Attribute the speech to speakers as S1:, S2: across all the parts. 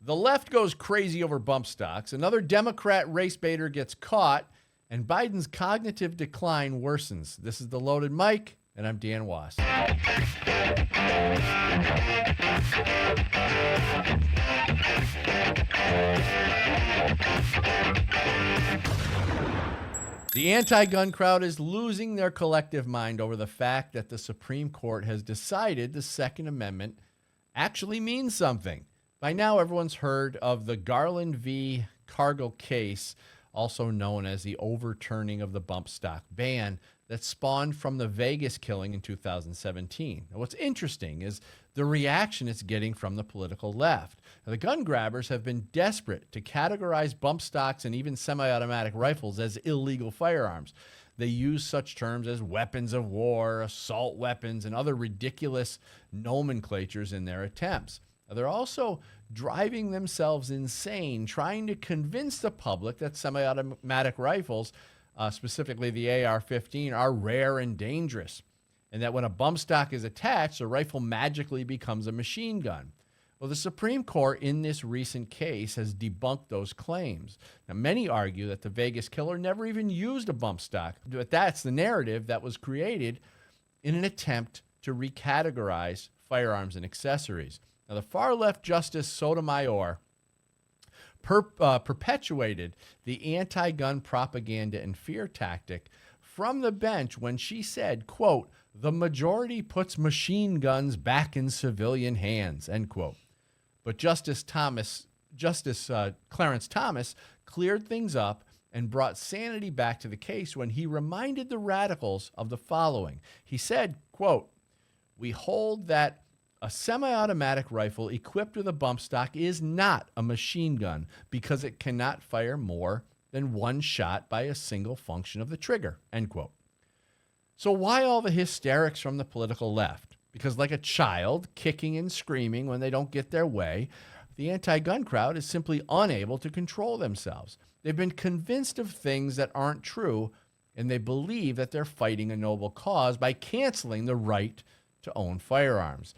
S1: The left goes crazy over bump stocks. Another Democrat race baiter gets caught, and Biden's cognitive decline worsens. This is the Loaded Mic, and I'm Dan Was. The anti-gun crowd is losing their collective mind over the fact that the Supreme Court has decided the Second Amendment actually means something. By now, everyone's heard of the Garland v. Cargill case, also known as the overturning of the bump stock ban that spawned from the Vegas killing in 2017. Now, what's interesting is the reaction it's getting from the political left. Now, the gun grabbers have been desperate to categorize bump stocks and even semi-automatic rifles as illegal firearms. They use such terms as weapons of war, assault weapons, and other ridiculous nomenclatures in their attempts. Now, they're also driving themselves insane, trying to convince the public that semi-automatic rifles, specifically the AR-15, are rare and dangerous, and that when a bump stock is attached, the rifle magically becomes a machine gun. Well, the Supreme Court in this recent case has debunked those claims. Now, many argue that the Vegas killer never even used a bump stock, but that's the narrative that was created in an attempt to recategorize firearms and accessories. Now, the far-left Justice Sotomayor perpetuated the anti-gun propaganda and fear tactic from the bench when she said, quote, "The majority puts machine guns back in civilian hands," end quote. But Justice Clarence Thomas cleared things up and brought sanity back to the case when he reminded the radicals of the following. He said, quote, "We hold that a semi-automatic rifle equipped with a bump stock is not a machine gun because it cannot fire more than one shot by a single function of the trigger," end quote. So why all the hysterics from the political left? Because like a child kicking and screaming when they don't get their way, the anti-gun crowd is simply unable to control themselves. They've been convinced of things that aren't true, and they believe that they're fighting a noble cause by canceling the right to own firearms.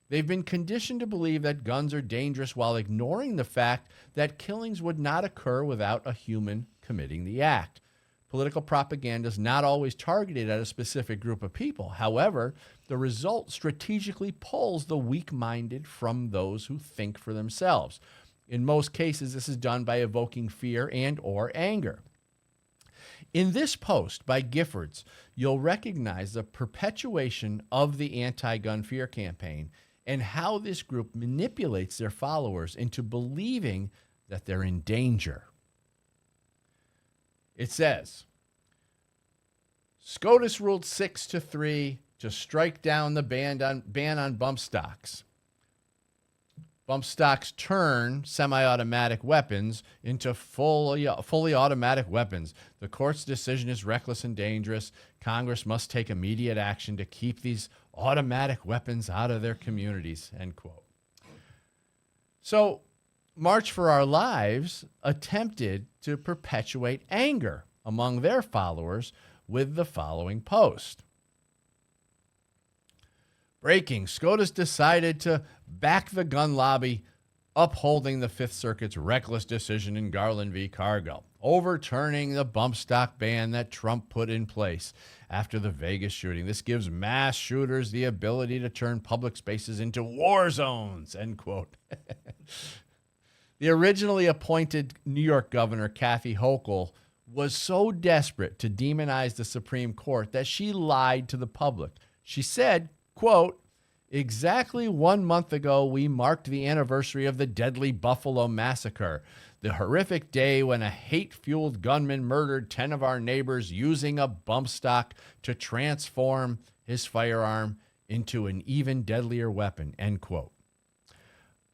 S1: They've been conditioned to believe that guns are dangerous while ignoring the fact that killings would not occur without a human committing the act. Political propaganda is not always targeted at a specific group of people. However, the result strategically pulls the weak-minded from those who think for themselves. In most cases, this is done by evoking fear and or anger. In this post by Giffords, you'll recognize the perpetuation of the anti-gun fear campaign and how this group manipulates their followers into believing that they're in danger. It says, SCOTUS ruled 6-3 to strike down the ban on bump stocks. Bump stocks turn semi-automatic weapons into fully automatic weapons. The court's decision is reckless and dangerous. Congress must take immediate action to keep these automatic weapons out of their communities, end quote. So March for Our Lives attempted to perpetuate anger among their followers with the following post. Breaking, SCOTUS decided to back the gun lobby, upholding the Fifth Circuit's reckless decision in Garland v. Cargill, overturning the bump stock ban that Trump put in place after the Vegas shooting. This gives mass shooters the ability to turn public spaces into war zones, end quote. The originally appointed New York Governor, Kathy Hochul, was so desperate to demonize the Supreme Court that she lied to the public. She said, quote, exactly 1 month ago, we marked the anniversary of the deadly Buffalo Massacre, the horrific day when a hate-fueled gunman murdered 10 of our neighbors using a bump stock to transform his firearm into an even deadlier weapon, end quote.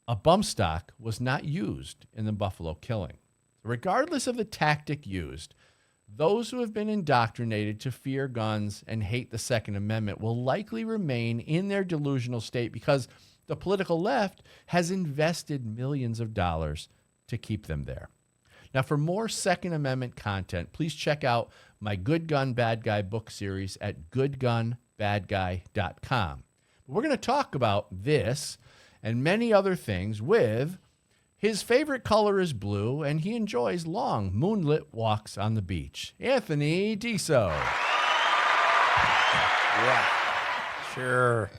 S1: A bump stock was not used in the Buffalo killing. Regardless of the tactic used, those who have been indoctrinated to fear guns and hate the Second Amendment will likely remain in their delusional state because the political left has invested millions of dollars to keep them there. Now, for more Second Amendment content, please check out my Good Gun, Bad Guy book series at goodgunbadguy.com. We're going to talk about this and many other things with His favorite color is blue, and he enjoys long, moonlit walks on the beach. Anthony Deso.
S2: Yeah, sure.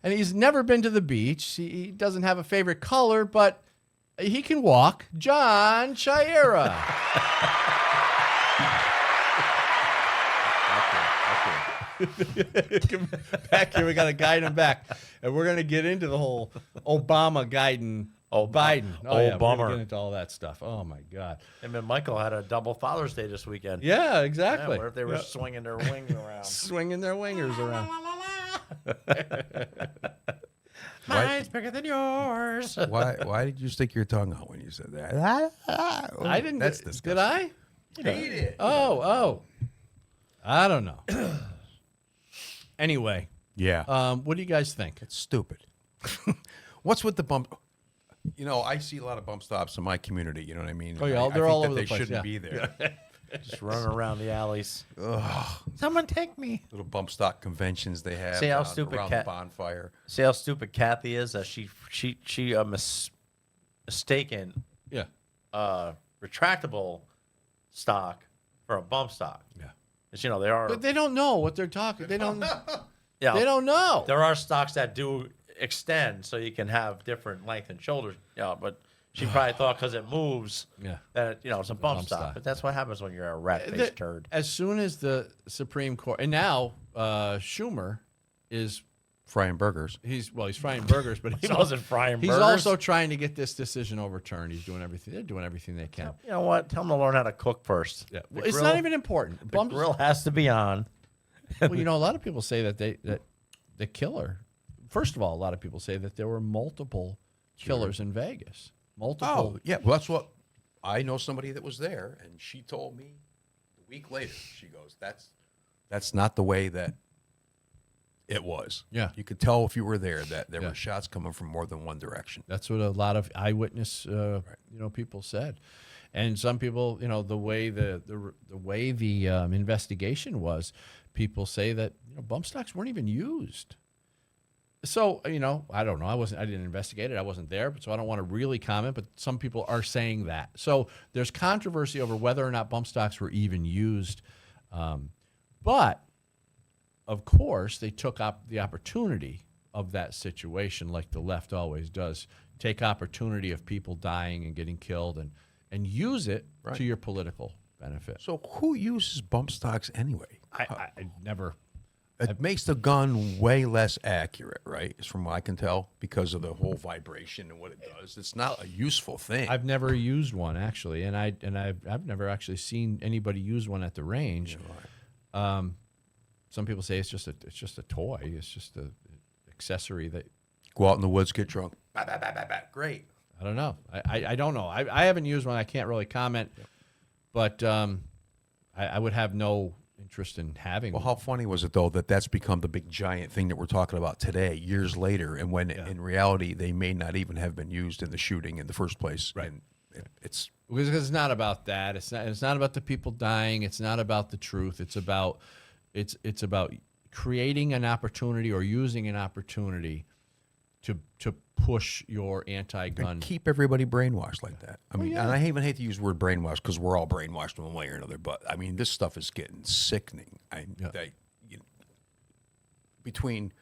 S1: And he's never been to the beach. He doesn't have a favorite color, but he can walk. Johnchiara. Back here, we got to guide him back. And we're going to get into the whole Obama guiding Biden. Oh, yeah, we're gonna get into all that stuff. Oh, my God.
S2: Him and Michael had a double Father's Day this weekend.
S1: Yeah, exactly.
S2: Yeah, what if they were swinging their wings around?
S1: Swinging their wingers around.
S2: Mine's bigger than yours.
S3: Why did you stick your tongue out when you said that?
S1: I didn't.
S3: That's disgusting.
S1: Did I?
S3: Hate it.
S1: Oh. I don't know. Anyway.
S3: Yeah.
S1: What do you guys think?
S3: It's stupid. What's with the bump? You know, I see a lot of bump stops in my community. You know what I mean?
S1: Oh, yeah,
S3: I
S1: they're
S3: think
S1: all
S3: that
S1: over the
S3: they
S1: place,
S3: shouldn't
S1: yeah.
S3: be there.
S2: Just running around the alleys.
S3: Ugh.
S2: Someone take me.
S3: Little bump stock conventions they have.
S2: See how stupid
S3: around the bonfire.
S2: See how stupid Kathy is? That she mistaken
S1: Yeah.
S2: retractable stock for a bump stock.
S1: Yeah.
S2: 'Cause, you know, they are.
S1: But they don't know what they're talking. They don't.
S2: Yeah,
S1: They don't know.
S2: There are stocks that do extend, so you can have different length and shoulders. Yeah, but she probably thought because it moves,
S1: Yeah.
S2: that it's a bump stock.
S1: stock.
S2: But that's what happens when you're a rat-faced turd.
S1: As soon as the Supreme Court, and now Schumer is
S3: Frying burgers.
S1: he's frying burgers, but
S2: He wasn't frying
S1: he's
S2: burgers.
S1: also trying to get this decision overturned. He's doing everything. They're doing everything they can.
S2: You know what? Tell them to learn how to cook first.
S1: Yeah.
S2: The
S1: It's
S2: grill-
S1: not even important.
S2: The
S1: Bumps,
S2: grill has to be on.
S1: well, you know, a lot of people say that the killer. First of all, a lot of people say that there were multiple killers in Vegas. Multiple.
S3: Oh, yeah. Well, that's what I know. Somebody that was there, and she told me a week later. She goes, "That's not the way that it was."
S1: Yeah.
S3: You could tell if you were there that there
S1: Yeah.
S3: were shots coming from more than one direction.
S1: That's what a lot of eyewitness, people said, and some people, the way the investigation was, people say that bump stocks weren't even used. So I don't know. I didn't investigate it. I wasn't there, so I don't want to really comment. But some people are saying that. So there's controversy over whether or not bump stocks were even used. But of course, they took up the opportunity of that situation, like the left always does. Take opportunity of people dying and getting killed, and use it to your political benefit.
S3: So who uses bump stocks anyway?
S1: I never.
S3: It makes the gun way less accurate, right? It's from what I can tell, because of the whole vibration and what it does. It's not a useful thing.
S1: I've never used one actually, and I've never actually seen anybody use one at the range. Some people say it's just a toy. It's just an accessory that.
S3: Go out in the woods, get drunk. Bah, bah, bah, bah, bah. Great.
S1: I don't know. I don't know. I haven't used one. I can't really comment, but I would have no interest in having
S3: Well,
S1: one.
S3: how funny was it, though, that that's become the big giant thing that we're talking about today, years later, and when in reality they may not even have been used in the shooting in the first place.
S1: Right.
S3: And it's
S1: Because it's not about that. It's not about the people dying. It's not about the truth. It's about creating an opportunity or using an opportunity to push your anti-gun.
S3: keep everybody brainwashed like that. I mean, and I even hate to use the word brainwashed because we're all brainwashed one way or another. But I mean, this stuff is getting sickening. Between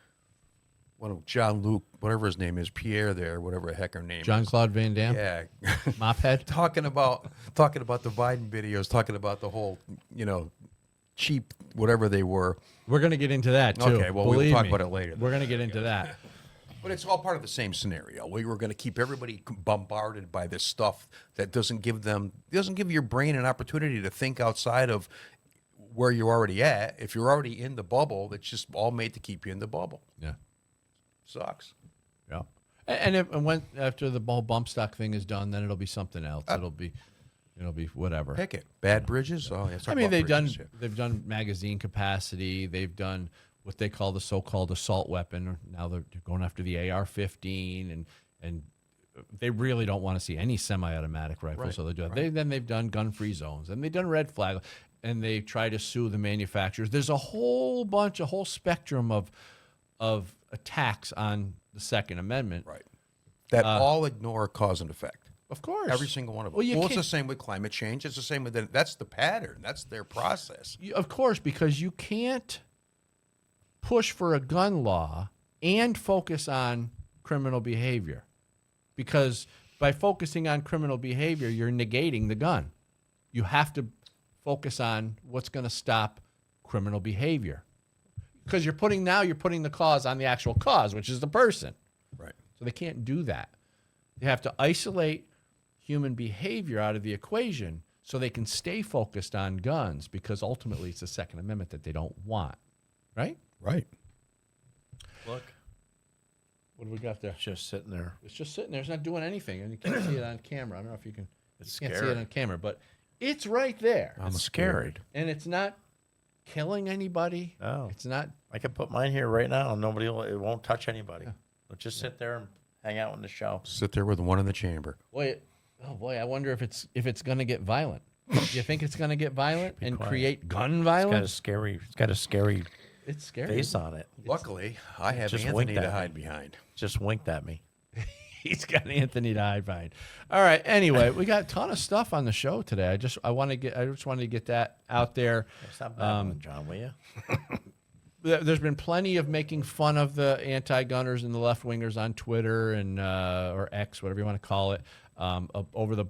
S3: John Luke, whatever his name is, Pierre there, whatever the heck her name is.
S1: Jean-Claude Van Damme?
S3: Yeah.
S1: Mophead?
S3: talking about the Biden videos, talking about the whole, cheap whatever they were.
S1: We're going to get into that, too.
S3: Okay, well, we'll
S1: Believe
S3: talk
S1: me.
S3: about it later.
S1: We're going to get into that.
S3: But it's all part of the same scenario. We were going to keep everybody bombarded by this stuff that doesn't give your brain an opportunity to think outside of where you're already at. If you're already in the bubble, it's just all made to keep you in the bubble.
S1: Yeah.
S3: Sucks.
S1: Yeah. And when after the whole bump stock thing is done, then it'll be something else. It'll be whatever.
S3: Pick it. Bad bridges. Oh, yeah.
S1: I mean, they've done magazine capacity. They've done what they call the so-called assault weapon. Now they're going after the AR-15, and they really don't want to see any semi-automatic rifles.
S3: Right,
S1: So they do that. Then they've done gun-free zones, and they've done red flag, and they try to sue the manufacturers. There's a whole spectrum of attacks on the Second Amendment.
S3: Right. That all ignore cause and effect.
S1: Of course.
S3: Every single one of them.
S1: Well, you
S3: It's
S1: can't-
S3: the same with climate change. It's the same with that's the pattern. That's their process.
S1: Of course, because you can't push for a gun law and focus on criminal behavior. Because by focusing on criminal behavior, you're negating the gun. You have to focus on what's going to stop criminal behavior. Because you're putting the cause on the actual cause, which is the person.
S3: Right.
S1: So they can't do that. They have to isolate human behavior out of the equation so they can stay focused on guns, because ultimately it's the Second Amendment that they don't want. Right?
S3: Right.
S2: Look,
S1: What do we got there?
S2: it's just sitting there.
S1: It's just sitting there. It's not doing anything, and you can't see it on camera. I don't know if you can.
S2: It's
S1: You can't see
S2: scary.
S1: it on camera, but it's right there,
S2: It's scary.
S1: and it's not killing anybody.
S2: No.
S1: It's not.
S2: I can put mine here right now, and it won't touch anybody. It'll just sit there and hang out in the show.
S3: Sit there with one in the chamber.
S1: Boy, I wonder if it's going to get violent. Do you think it's going to get violent and
S2: quiet.
S1: create gun
S2: It's got a
S1: violence?
S2: scary. It's got a scary
S1: It's scary.
S2: face on it.
S3: Luckily, I have
S2: just
S3: Anthony
S2: winked
S3: to
S2: at
S3: hide
S2: me.
S3: behind.
S2: Just winked at me.
S1: He's got Anthony to hide behind. All right. Anyway, we got a ton of stuff on the show today. I just wanted to get that out there.
S2: Stop babbling, John, will you?
S1: There's been plenty of making fun of the anti-gunners and the left-wingers on Twitter and or X, whatever you want to call it, over the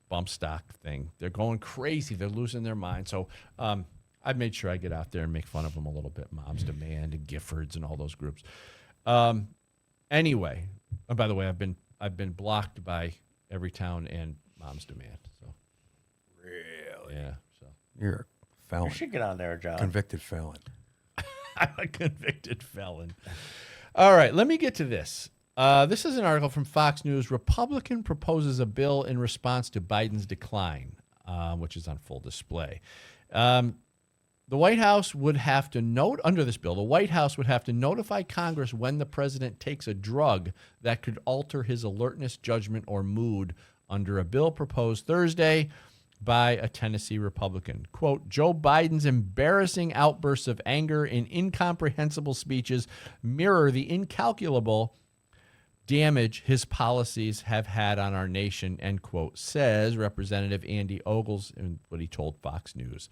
S1: bump stock thing. They're going crazy. They're losing their mind. So I've made sure I get out there and make fun of them a little bit. Moms Demand and Giffords and all those groups. Anyway, and by the way, I've been blocked by Everytown and Moms Demand. So
S3: Really?
S1: yeah. So
S3: You're a felon.
S2: You should get on there, John.
S3: Convicted felon.
S1: I'm a convicted felon. All right, let me get to this. This is an article from Fox News. Republican proposes a bill in response to Biden's decline, which is on full display. The White House would have to note under this bill, the White House would have to notify Congress when the president takes a drug that could alter his alertness, judgment, or mood under a bill proposed Thursday by a Tennessee Republican. Quote, Joe Biden's embarrassing outbursts of anger and incomprehensible speeches mirror the incalculable damage his policies have had on our nation, end quote, says Representative Andy Ogles in what he told Fox News.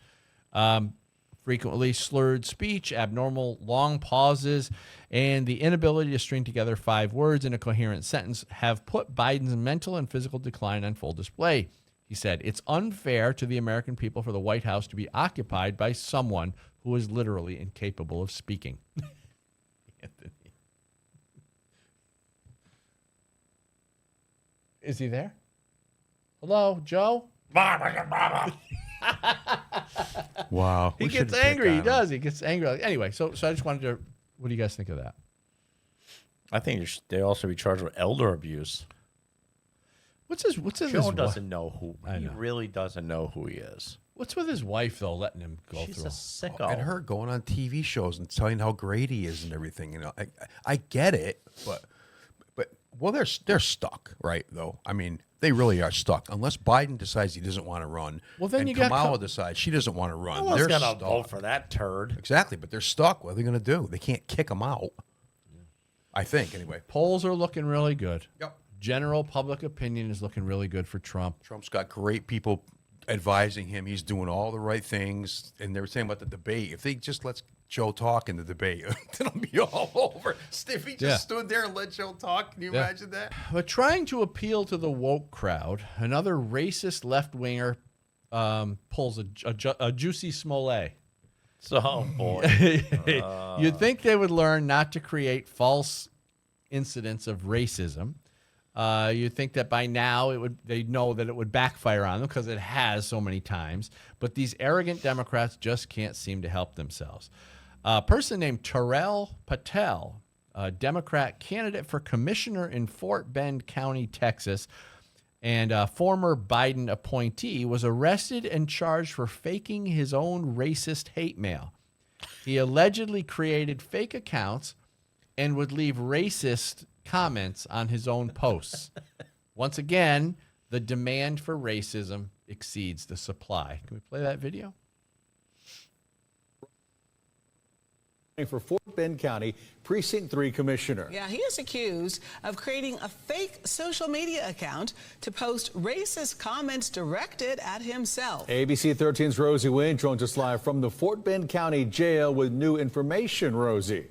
S1: Frequently slurred speech, abnormal long pauses, and the inability to string together 5 words in a coherent sentence have put Biden's mental and physical decline on full display. He said, it's unfair to the American people for the White House to be occupied by someone who is literally incapable of speaking. Anthony. Is he there? Hello, Joe?
S3: Wow.
S1: He gets angry. He does. He gets angry. Anyway, so I just wanted to, what do you guys think of that?
S2: I think they also be charged with elder abuse.
S1: What's his
S2: Joe doesn't know who.
S1: I
S2: He
S1: know.
S2: really doesn't know who he is.
S1: What's with his wife though, letting him go
S2: She's
S1: through?
S2: a sicko.
S3: And her going on TV shows and telling how great he is and everything. You know, I get it, but well, they're stuck, right? Though, I mean, they really are stuck. Unless Biden decides he doesn't want to run,
S1: Well, then
S3: and
S1: you got
S3: Kamala decides she doesn't want to run.
S2: No one's
S3: They're
S2: gonna
S3: stuck.
S2: vote for that turd.
S3: Exactly, but they're stuck. What are they going to do? They can't kick him out. I think anyway.
S1: Polls are looking really good.
S3: Yep.
S1: General public opinion is looking really good for Trump.
S3: Trump's got great people advising him. He's doing all the right things. And they were saying about the debate. If they just let Joe talk in the debate, it'll be all over. Stiffy just stood there and let Joe talk. Can you imagine that?
S1: But trying to appeal to the woke crowd, another racist left-winger pulls a Juicy Smollett.
S2: So, boy.
S1: You'd think they would learn not to create false incidents of racism. You'd think that by now they'd know that it would backfire on them because it has so many times. But these arrogant Democrats just can't seem to help themselves. A person named Terrell Patel, a Democrat candidate for commissioner in Fort Bend County, Texas, and a former Biden appointee, was arrested and charged for faking his own racist hate mail. He allegedly created fake accounts and would leave racist comments on his own posts. Once again, the demand for racism exceeds the supply. Can we play that video?
S4: For Fort Bend County Precinct 3 Commissioner.
S5: Yeah, he is accused of creating a fake social media account to post racist comments directed at himself.
S4: ABC 13's Rosie Wynn joins us live from the Fort Bend County Jail with new information. Rosie.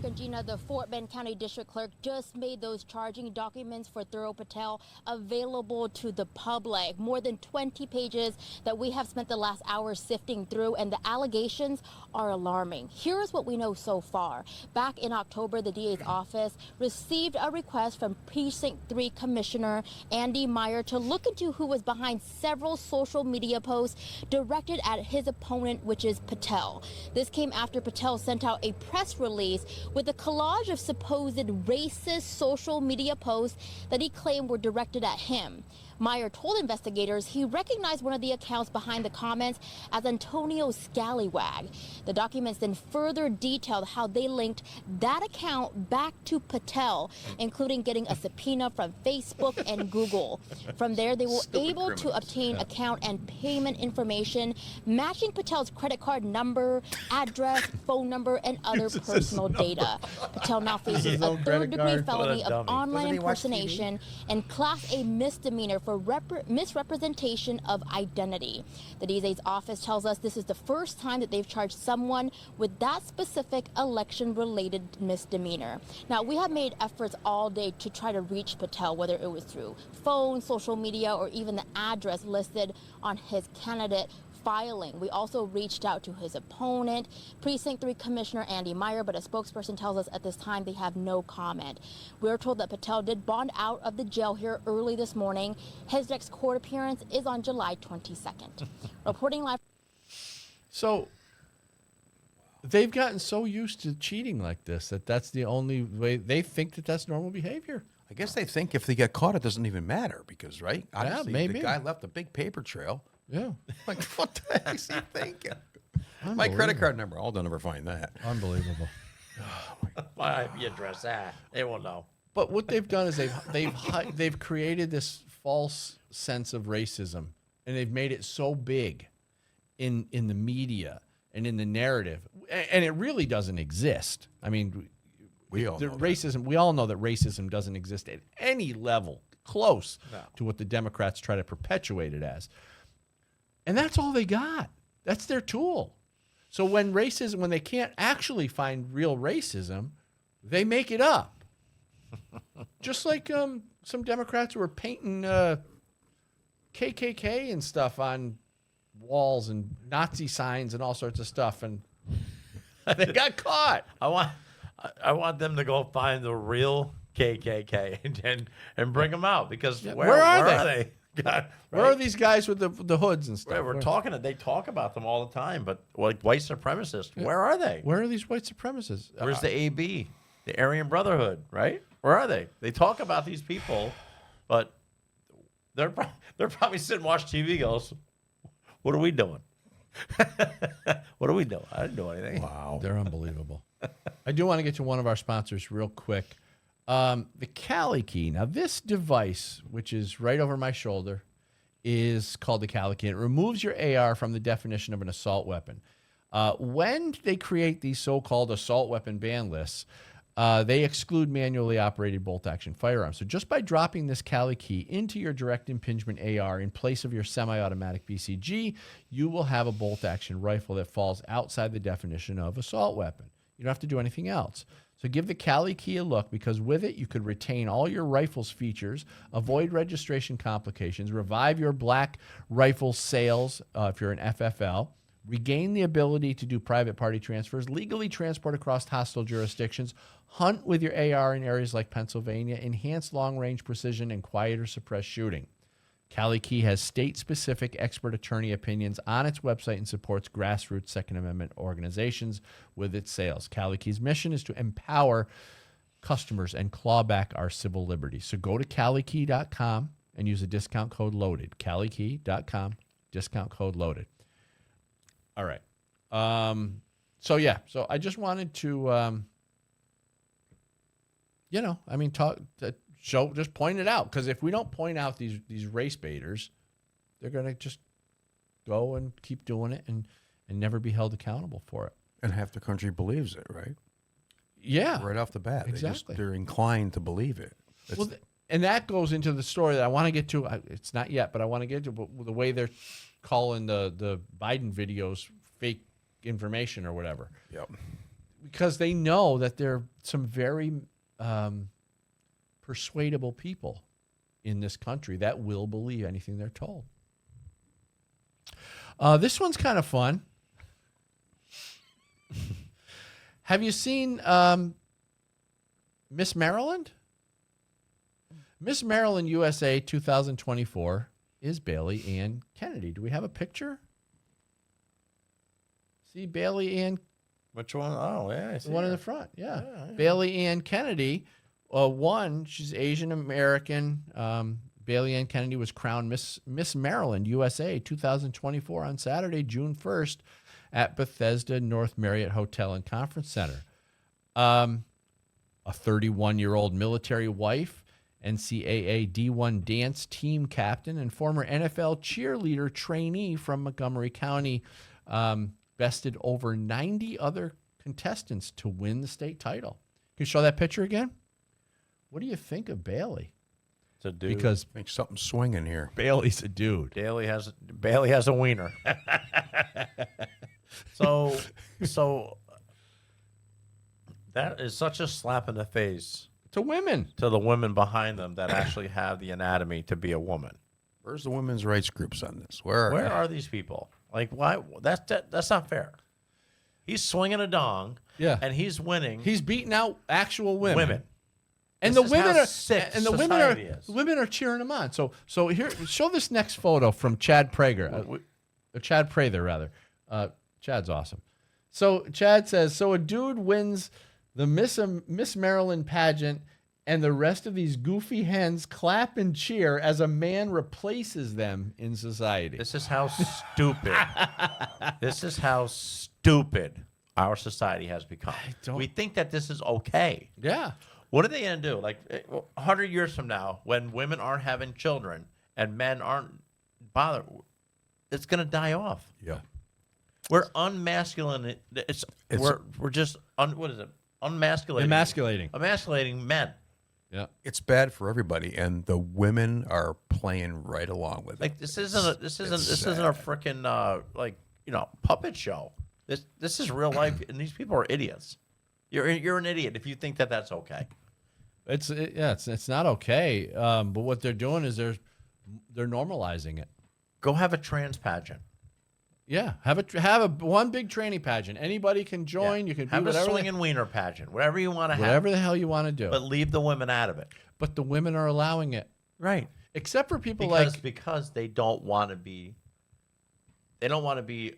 S6: And Gina, the Fort Bend County District Clerk just made those charging documents for Thurl Patel available to the public. More than 20 pages that we have spent the last hour sifting through, and the allegations are alarming. Here is what we know so far. Back in October, the DA's office received a request from Precinct 3 Commissioner Andy Meyer to look into who was behind several social media posts directed at his opponent, which is Patel. This came after Patel sent out a press release with a collage of supposed racist social media posts that he claimed were directed at him. Meyer told investigators he recognized one of the accounts behind the comments as Antonio Scallywag. The documents then further detailed how they linked that account back to Patel, including getting a subpoena from Facebook and Google. From there, they were able to obtain account and payment information, matching Patel's credit card number, address, phone number, and other personal data. Patel now faces a third-degree felony of online impersonation and Class A misdemeanor for misrepresentation of identity. The DA's office tells us this is the first time that they've charged someone with that specific election-related misdemeanor. Now, we have made efforts all day to try to reach Patel, whether it was through phone, social media, or even the address listed on his candidate filing. We also reached out to his opponent, Precinct 3 Commissioner Andy Meyer, but a spokesperson tells us at this time they have no comment. We're told that Patel did bond out of the jail here early this morning. His next court appearance is on July 22nd. Reporting live.
S1: So they've gotten so used to cheating like this that that's the only way they think that that's normal behavior.
S3: I guess they think if they get caught, it doesn't even matter because, right? Obviously,
S1: maybe.
S3: the guy left a big paper trail.
S1: Yeah.
S3: Like, what the heck is he thinking? My credit card number. I'll never find that.
S1: Unbelievable.
S2: My IP address, they won't know.
S1: But what they've done is they've created this false sense of racism, and they've made it so big in the media and in the narrative, and it really doesn't exist. I mean, we all know racism. We all know that racism doesn't exist at any level close to what the Democrats try to perpetuate it as. And that's all they got. That's their tool. So when they can't actually find real racism, they make it up. Just like some Democrats were painting KKK and stuff on walls and Nazi signs and all sorts of stuff, and they got caught.
S2: I want them to go find the real KKK and bring them out, because
S1: where are they?
S2: God,
S1: Where are these guys with the hoods and stuff?
S2: Right, they talk about them all the time, but like white supremacists, where are they?
S1: Where are these white supremacists?
S2: Where's the AB, the Aryan Brotherhood, right? Where are they? They talk about these people, but they're probably sitting watching TV goes, what are we doing? What are we doing? I didn't do anything.
S1: Wow. They're unbelievable. I do want to get to one of our sponsors real quick. The Cali Key. Now, this device, which is right over my shoulder, is called the Cali Key. It removes your AR from the definition of an assault weapon. When they create these so-called assault weapon ban lists, they exclude manually operated bolt-action firearms. So just by dropping this Cali Key into your direct impingement AR in place of your semi-automatic BCG, you will have a bolt-action rifle that falls outside the definition of assault weapon. You don't have to do anything else. So give the Cali Key a look, because with it, you could retain all your rifle's features, avoid registration complications, revive your black rifle sales if you're an FFL, regain the ability to do private party transfers, legally transport across hostile jurisdictions, hunt with your AR in areas like Pennsylvania, enhance long-range precision, and quiet or suppress shooting. Cali Key has state-specific expert attorney opinions on its website and supports grassroots Second Amendment organizations with its sales. Cali Key's mission is to empower customers and claw back our civil liberties. So go to CaliKey.com and use the discount code LOADED. CaliKey.com, discount code LOADED. All right. So I just wanted to, just point it out, because if we don't point out these race baiters, they're going to just go and keep doing it and never be held accountable for it.
S3: And half the country believes it, right?
S1: Yeah.
S3: Right off the bat.
S1: Exactly.
S3: They're inclined to believe it.
S1: Well, and that goes into the story that I want to get to. It's not yet, but I want to get to the way they're calling the Biden videos fake information or whatever.
S3: Yep.
S1: Because they know that there are some very persuadable people in this country that will believe anything they're told. This one's kind of fun. Have you seen Miss Maryland? Miss Maryland USA 2024 is Bailey Ann Kennedy. Do we have a picture? See Bailey Ann?
S2: Which one? Oh, yeah. I see
S1: The one in
S2: her.
S1: the front, yeah. Bailey Ann Kennedy won. She's Asian American. Bailey Ann Kennedy was crowned Miss Maryland USA 2024 on Saturday, June 1st at Bethesda North Marriott Hotel and Conference Center. A 31-year-old military wife, NCAA D1 dance team captain, and former NFL cheerleader trainee from Montgomery County, bested over 90 other contestants to win the state title. Can you show that picture again? What do you think of Bailey?
S2: It's a dude.
S1: Because
S3: I think something's swinging here.
S1: Bailey's a dude.
S2: Bailey has a wiener. so that is such a slap in the face
S1: To women.
S2: to the women behind them that actually have the anatomy to be a woman.
S3: Where's the women's rights groups on this? Where
S2: Where are these people? Like, why? That's not fair. He's swinging a dong,
S1: Yeah.
S2: and he's winning.
S1: He's beating out actual women. And
S2: This
S1: the
S2: is
S1: women
S2: how
S1: are
S2: sick
S1: and the
S2: society is.
S1: women are cheering him on. So here, show this next photo from Chad Prager, Chad Prather rather. Chad's awesome. So Chad says, so a dude wins the Miss Maryland pageant, and the rest of these goofy hens clap and cheer as a man replaces them in society.
S2: This is how stupid. This is how stupid our society has become. We think that this is okay.
S1: Yeah.
S2: What are they going to do? Like 100 years from now, when women aren't having children and men aren't bothered, it's going to die off.
S3: Yeah.
S2: We're unmasculine. We're just what is it? Emasculating men.
S1: Yeah.
S3: It's bad for everybody, and the women are playing right along with it.
S2: Like this isn't a freaking puppet show. This is real life, and these people are idiots. You're an idiot if you think that that's okay.
S1: It's not okay. But what they're doing is they're normalizing it.
S2: Go have a trans pageant.
S1: Yeah, have one big tranny pageant. Anybody can join. You can
S2: have
S1: do
S2: a
S1: whatever
S2: swinging wiener pageant, whatever you want to have,
S1: whatever the hell you want to do.
S2: but leave the women out of it.
S1: But the women are allowing it,
S2: Right.
S1: except for people
S2: Because they don't want to be. They don't want to be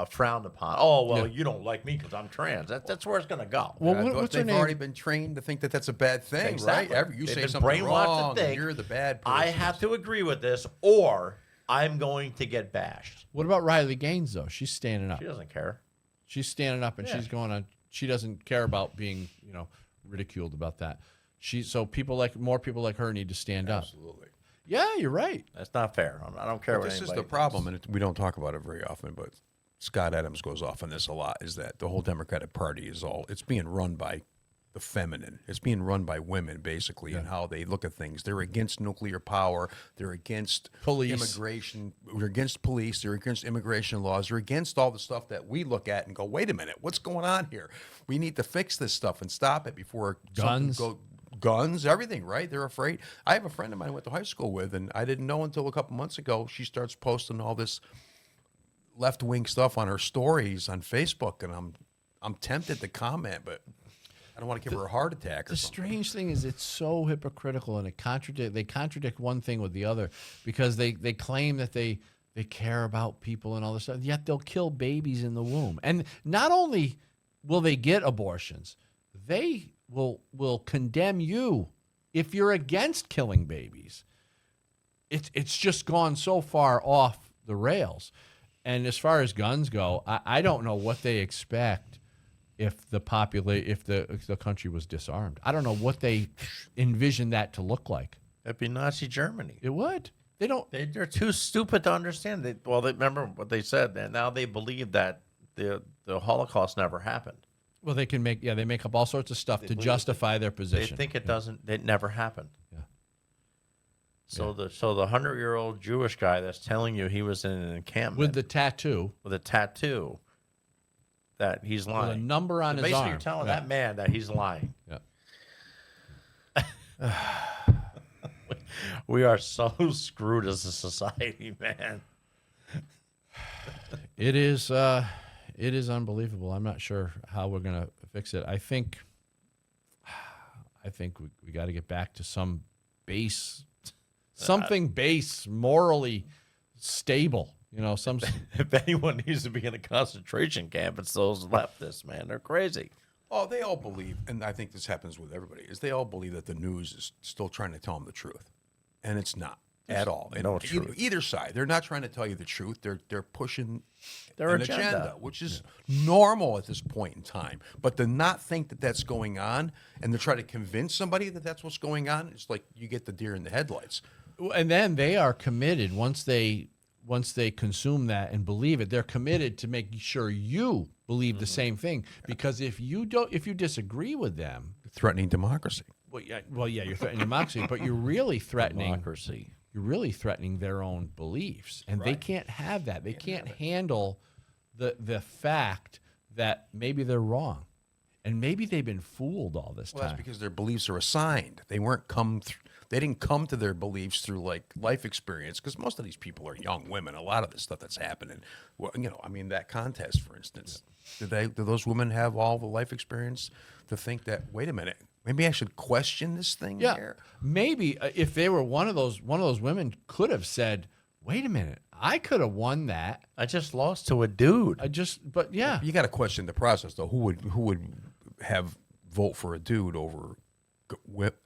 S2: frowned upon. Oh well, you don't like me because I'm trans. That's where it's gonna go.
S1: Well,
S3: But
S1: what's her
S3: they've
S1: name?
S3: already been trained to think that that's a bad thing,
S2: Exactly.
S3: right? You
S2: They've
S3: say
S2: been
S3: something
S2: brainwashed to
S3: wrong, and
S2: think
S3: you're the bad person.
S2: I have to agree with this, or I'm going to get bashed.
S1: What about Riley Gaines though? She's standing up.
S2: She doesn't care.
S1: She's standing up and she's going on. She doesn't care about being ridiculed about that. More people like her need to stand up.
S3: Absolutely.
S1: Yeah, you're right.
S2: That's not fair. I don't care what
S3: This is
S2: anybody
S3: the problem, and we don't talk about it very often, but Scott Adams goes off on this a lot, is that the whole Democratic Party it's being run by the feminine. It's being run by women, basically, and how they look at things. They're against nuclear power. They're against
S1: Police.
S3: immigration. They're against police. They're against immigration laws. They're against all the stuff that we look at and go, wait a minute, what's going on here? We need to fix this stuff and stop it before
S1: Guns.
S3: Guns, everything, right? They're afraid. I have a friend of mine I went to high school with, and I didn't know until a couple months ago. She starts posting all this left-wing stuff on her stories on Facebook, and I'm tempted to comment, but I don't want to give her a heart attack or
S1: The
S3: something.
S1: strange thing is it's so hypocritical, and they contradict one thing with the other, because they claim that they care about people and all this stuff, yet they'll kill babies in the womb. And not only will they get abortions, they will condemn you if you're against killing babies. It's just gone so far off the rails. And as far as guns go, I don't know what they expect if the country was disarmed. I don't know what they envision that to look like.
S2: It'd be Nazi Germany.
S1: It would. They don't.
S2: They're too stupid to understand. They remember what they said, and now they believe that the Holocaust never happened.
S1: Well, they make up all sorts of stuff to justify their
S2: They
S1: position.
S2: think it never happened.
S1: Yeah.
S2: So the 100-year-old Jewish guy that's telling you he was in an encampment
S1: With the tattoo,
S2: with a tattoo, that he's lying.
S1: with a number on
S2: So
S1: his
S2: basically,
S1: arm.
S2: you're telling
S1: Yeah.
S2: that man that he's lying.
S1: Yeah.
S2: We are so screwed as a society, man.
S1: It is unbelievable. I'm not sure how we're gonna fix it. I think we got to get back to some something base, morally stable. You know, some.
S2: If anyone needs to be in a concentration camp, it's those leftists, man. They're crazy.
S3: Oh, they all believe, and I think this happens with everybody, is they all believe that the news is still trying to tell them the truth, and it's not at all. And
S2: no truth.
S3: Either side, they're not trying to tell you the truth. They're pushing
S2: Their
S3: an
S2: agenda.
S3: which is normal at this point in time. But to not think that that's going on, and to try to convince somebody that that's what's going on, it's like you get the deer in the headlights.
S1: And then they are committed once they consume that and believe it. They're committed to making sure you believe the same thing. Because if you disagree with them,
S3: Threatening democracy.
S1: well, yeah, you're threatening democracy, but you're really threatening
S2: Democracy.
S1: You're really threatening their own beliefs, and they can't have that. They can't handle the fact that maybe they're wrong, and maybe they've been fooled all this
S3: Well,
S1: time.
S3: that's because their beliefs are assigned. They didn't come to their beliefs through like life experience, because most of these people are young women. A lot of this stuff that's happening, well, I mean, that contest, for instance, do those women have all the life experience to think that, wait a minute, maybe I should question this thing here?
S1: Maybe if they were one of those women could have said, "Wait a minute, I could have won that.
S2: I just lost to a dude.
S1: But yeah,
S3: You got to question the process, though. Who would have vote for a dude over?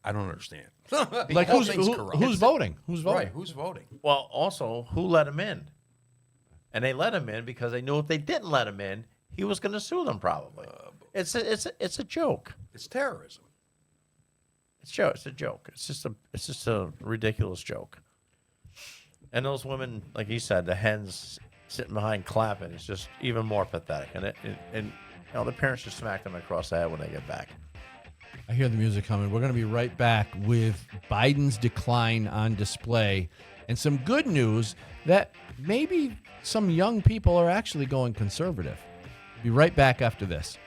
S3: I don't understand.
S1: like
S3: The whole
S1: who's
S3: thing's corrupt.
S1: voting? Who's voting?
S3: Right? Who's voting?
S2: Well, also, who let him in? And they let him in because they knew if they didn't let him in, he was going to sue them probably. It's a joke.
S3: It's terrorism.
S2: It's a joke. It's just a ridiculous joke. And those women, like he said, the hens sitting behind clapping, it's just even more pathetic. And the parents just smack them across the head when they get back.
S1: I hear the music coming. We're going to be right back with Biden's decline on display and some good news that maybe some young people are actually going conservative. Be right back after this.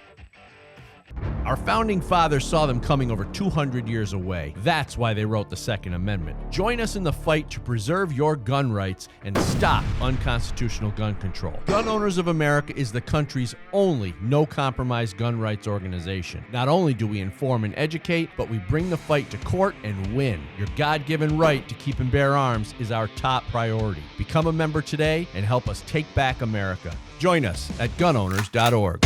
S1: Our founding fathers saw them coming over 200 years away. That's why they wrote the Second Amendment. Join us in the fight to preserve your gun rights and stop unconstitutional gun control. Gun Owners of America is the country's only no-compromise gun rights organization. Not only do we inform and educate, but we bring the fight to court and win. Your God-given right to keep and bear arms is our top priority. Become a member today and help us take back America. Join us at gunowners.org.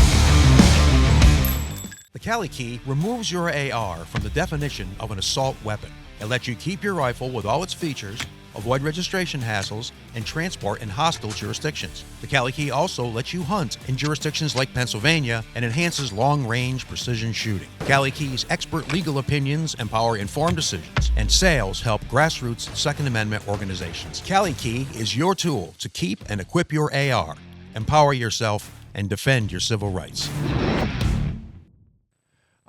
S3: The Cali Key removes your AR from the definition of an assault weapon. It lets you keep your rifle with all its features, avoid registration hassles, and transport in hostile jurisdictions. The Cali Key also lets you hunt in jurisdictions like Pennsylvania and enhances long-range precision shooting. Cali Key's expert legal opinions empower informed decisions, and sales help grassroots Second Amendment organizations. Cali Key is your tool to keep and equip your AR, empower yourself, and defend your civil rights.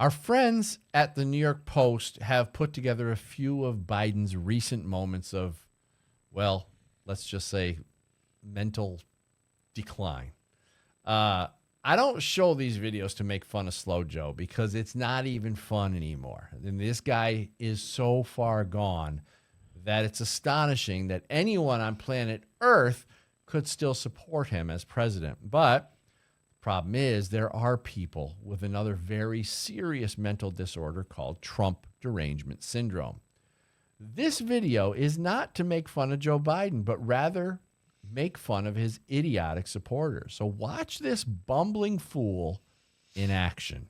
S1: Our friends at the New York Post have put together a few of Biden's recent moments of, well, let's just say mental decline. I don't show these videos to make fun of Slow Joe because it's not even fun anymore. And this guy is so far gone that it's astonishing that anyone on planet Earth could still support him as president. But problem is, there are people with another very serious mental disorder called Trump derangement syndrome. This video is not to make fun of Joe Biden, but rather make fun of his idiotic supporters. So watch this bumbling fool in action.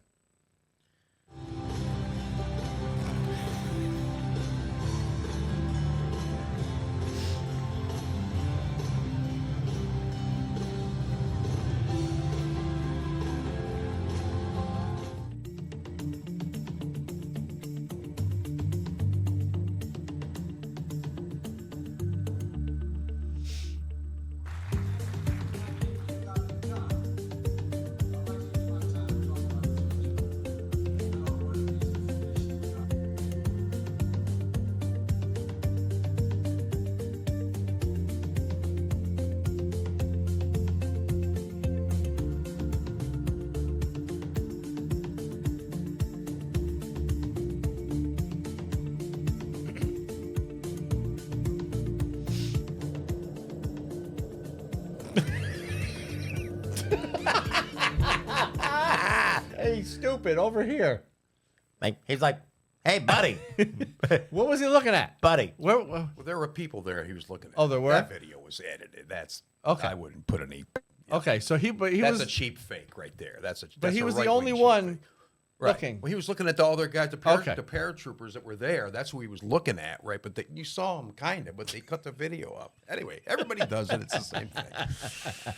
S1: stupid over here.
S2: Like, he's like, hey, buddy,
S1: What was he looking at?
S2: buddy.
S1: Where,
S3: Well, there were people there he was looking at.
S1: Oh, there were?
S3: That video was edited. That's
S1: Okay.
S3: I wouldn't put any.
S1: okay, so he
S3: That's
S1: was
S3: a cheap fake right there. That's a.
S1: but
S3: that's
S1: he
S3: a
S1: was the
S3: right-wing
S1: only
S3: cheap
S1: one
S3: fake. Right.
S1: looking.
S3: Well, he was looking at the other guys, the
S1: Okay.
S3: paratroopers that were there. That's who he was looking at, right? But you saw him kind of, but they cut the video up. Anyway, everybody does it. It's the same thing.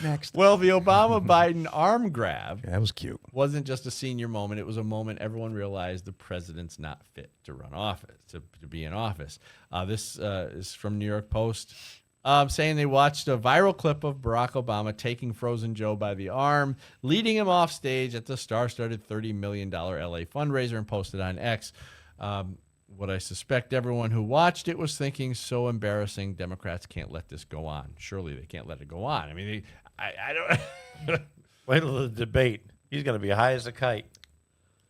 S3: Next.
S1: Well, the Obama-Biden arm grab
S3: Yeah, that was cute.
S1: wasn't just a senior moment. It was a moment everyone realized the president's not fit to run office, to be in office. This is from New York Post, saying they watched a viral clip of Barack Obama taking Frozen Joe by the arm, leading him off stage at the star-studded $30 million LA fundraiser, and posted on X. What I suspect everyone who watched it was thinking, so embarrassing, Democrats can't let this go on. Surely they can't let it go on. I mean, I don't...
S2: Wait till the debate. He's going to be high as a kite.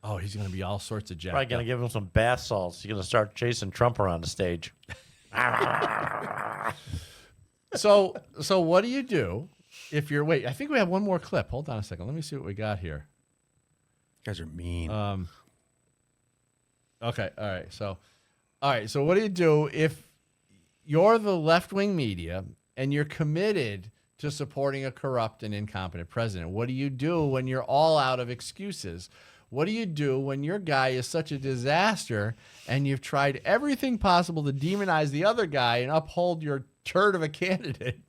S1: Oh, he's going to be all sorts of jacked
S2: Probably going
S1: up.
S2: to give him some bath salts. He's going to start chasing Trump around the stage.
S1: So what do if you're... Wait, I think we have one more clip. Hold on a second. Let me see what we got here.
S3: You guys are mean.
S1: Okay, all right. So what do you do if you're the left-wing media and you're committed to supporting a corrupt and incompetent president? What do you do when you're all out of excuses? What do you do when your guy is such a disaster and you've tried everything possible to demonize the other guy and uphold your turd of a candidate?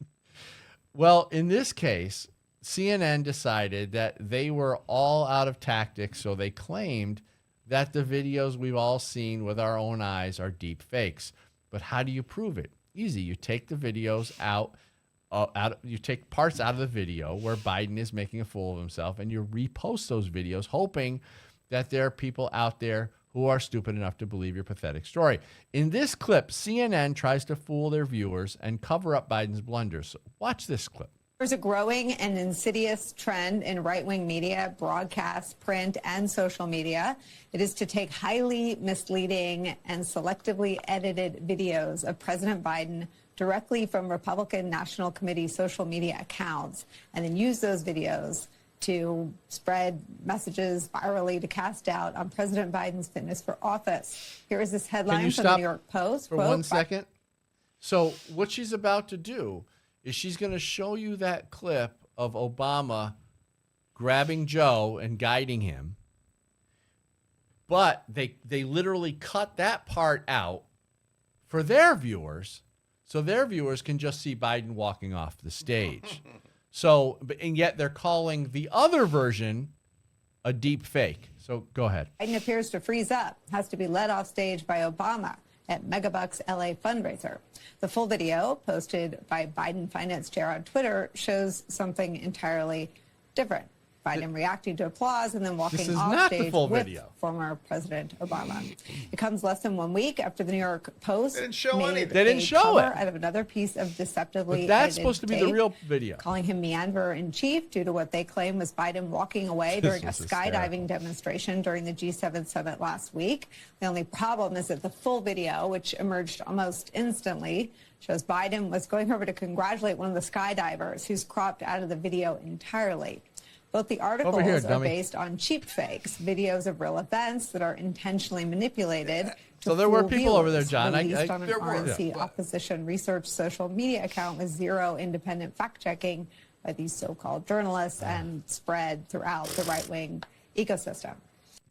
S1: Well, in this case, CNN decided that they were all out of tactics, so they claimed that the videos we've all seen with our own eyes are deep fakes. But how do you prove it? Easy. You take the videos out. You take parts out of the video where Biden is making a fool of himself, and you repost those videos, hoping that there are people out there who are stupid enough to believe your pathetic story. In this clip, CNN tries to fool their viewers and cover up Biden's blunders. So watch this clip.
S7: There's a growing and insidious trend in right-wing media, broadcast, print, and social media. It is to take highly misleading and selectively edited videos of President Biden directly from Republican National Committee social media accounts and then use those videos to spread messages virally to cast doubt on President Biden's fitness for office. Here is this headline from the New York Post.
S1: For 1 second? So what she's about to do is she's going to show you that clip of Obama grabbing Joe and guiding him. But they literally cut that part out for their viewers, so their viewers can just see Biden walking off the stage. And yet they're calling the other version a deep fake. So go ahead.
S7: Biden appears to freeze up, has to be led off stage by Obama at Megabucks LA fundraiser. The full video, posted by Biden finance chair on Twitter, shows something entirely different. Biden reacting to applause and then walking off stage with former President Obama. It comes less than 1 week after the New York Post
S3: They didn't show anything.
S1: They didn't show it.
S7: out of another piece of deceptively
S1: But that's
S7: edited
S1: supposed to be the
S7: tape,
S1: real video.
S7: calling him meanderer in chief due to what they claim was Biden walking away during a
S1: was
S7: skydiving demonstration during the G7 summit last week. The only problem is that the full video, which emerged almost instantly, shows Biden was going over to congratulate one of the skydivers who's cropped out of the video entirely. Both the articles are based on cheap fakes, videos of real events that are intentionally manipulated.
S1: So there were people over there, John.
S7: Released on an RNC opposition research social media account with zero independent fact-checking by these so-called journalists and spread throughout the right-wing ecosystem.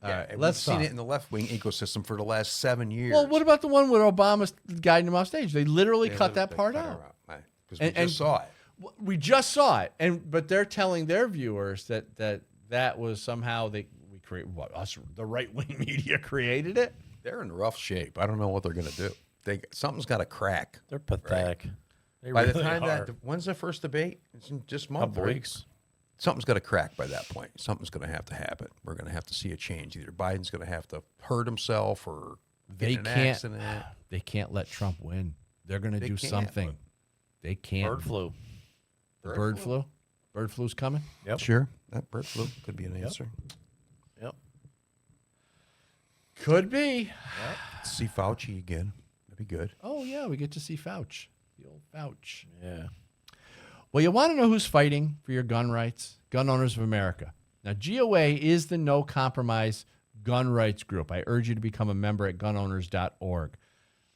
S3: Yeah,
S1: right,
S3: we've seen it in the left-wing ecosystem for the last 7 years.
S1: Well, what about the one where Obama's guiding him off stage? They literally cut that part out.
S3: Because we just saw it.
S1: We just saw it, but they're telling their viewers that was somehow we create the right wing media created it.
S3: They're in rough shape. I don't know what they're going to do. Something's got to crack.
S2: They're pathetic.
S3: Right?
S2: They
S3: By
S2: really
S3: the time
S2: are.
S3: when's the first debate? It's in just a month.
S2: Couple weeks.
S3: Something's got to crack by that point. Something's going to have to happen. We're going to have to see a change. Either Biden's going to have to hurt himself or get in an accident.
S1: They can't let Trump win. They're going to do something. They can't.
S2: Bird flu.
S1: Bird flu? Bird flu's coming?
S2: Yep.
S3: Sure. That bird flu could be an answer.
S2: Yep.
S1: Could be.
S3: See Fauci again. That'd be good.
S1: Oh, yeah, we get to see Fauci. The old Fauci.
S2: Yeah.
S1: Well, you want to know who's fighting for your gun rights? Gun Owners of America. Now, GOA is the no compromise gun rights group. I urge you to become a member at gunowners.org.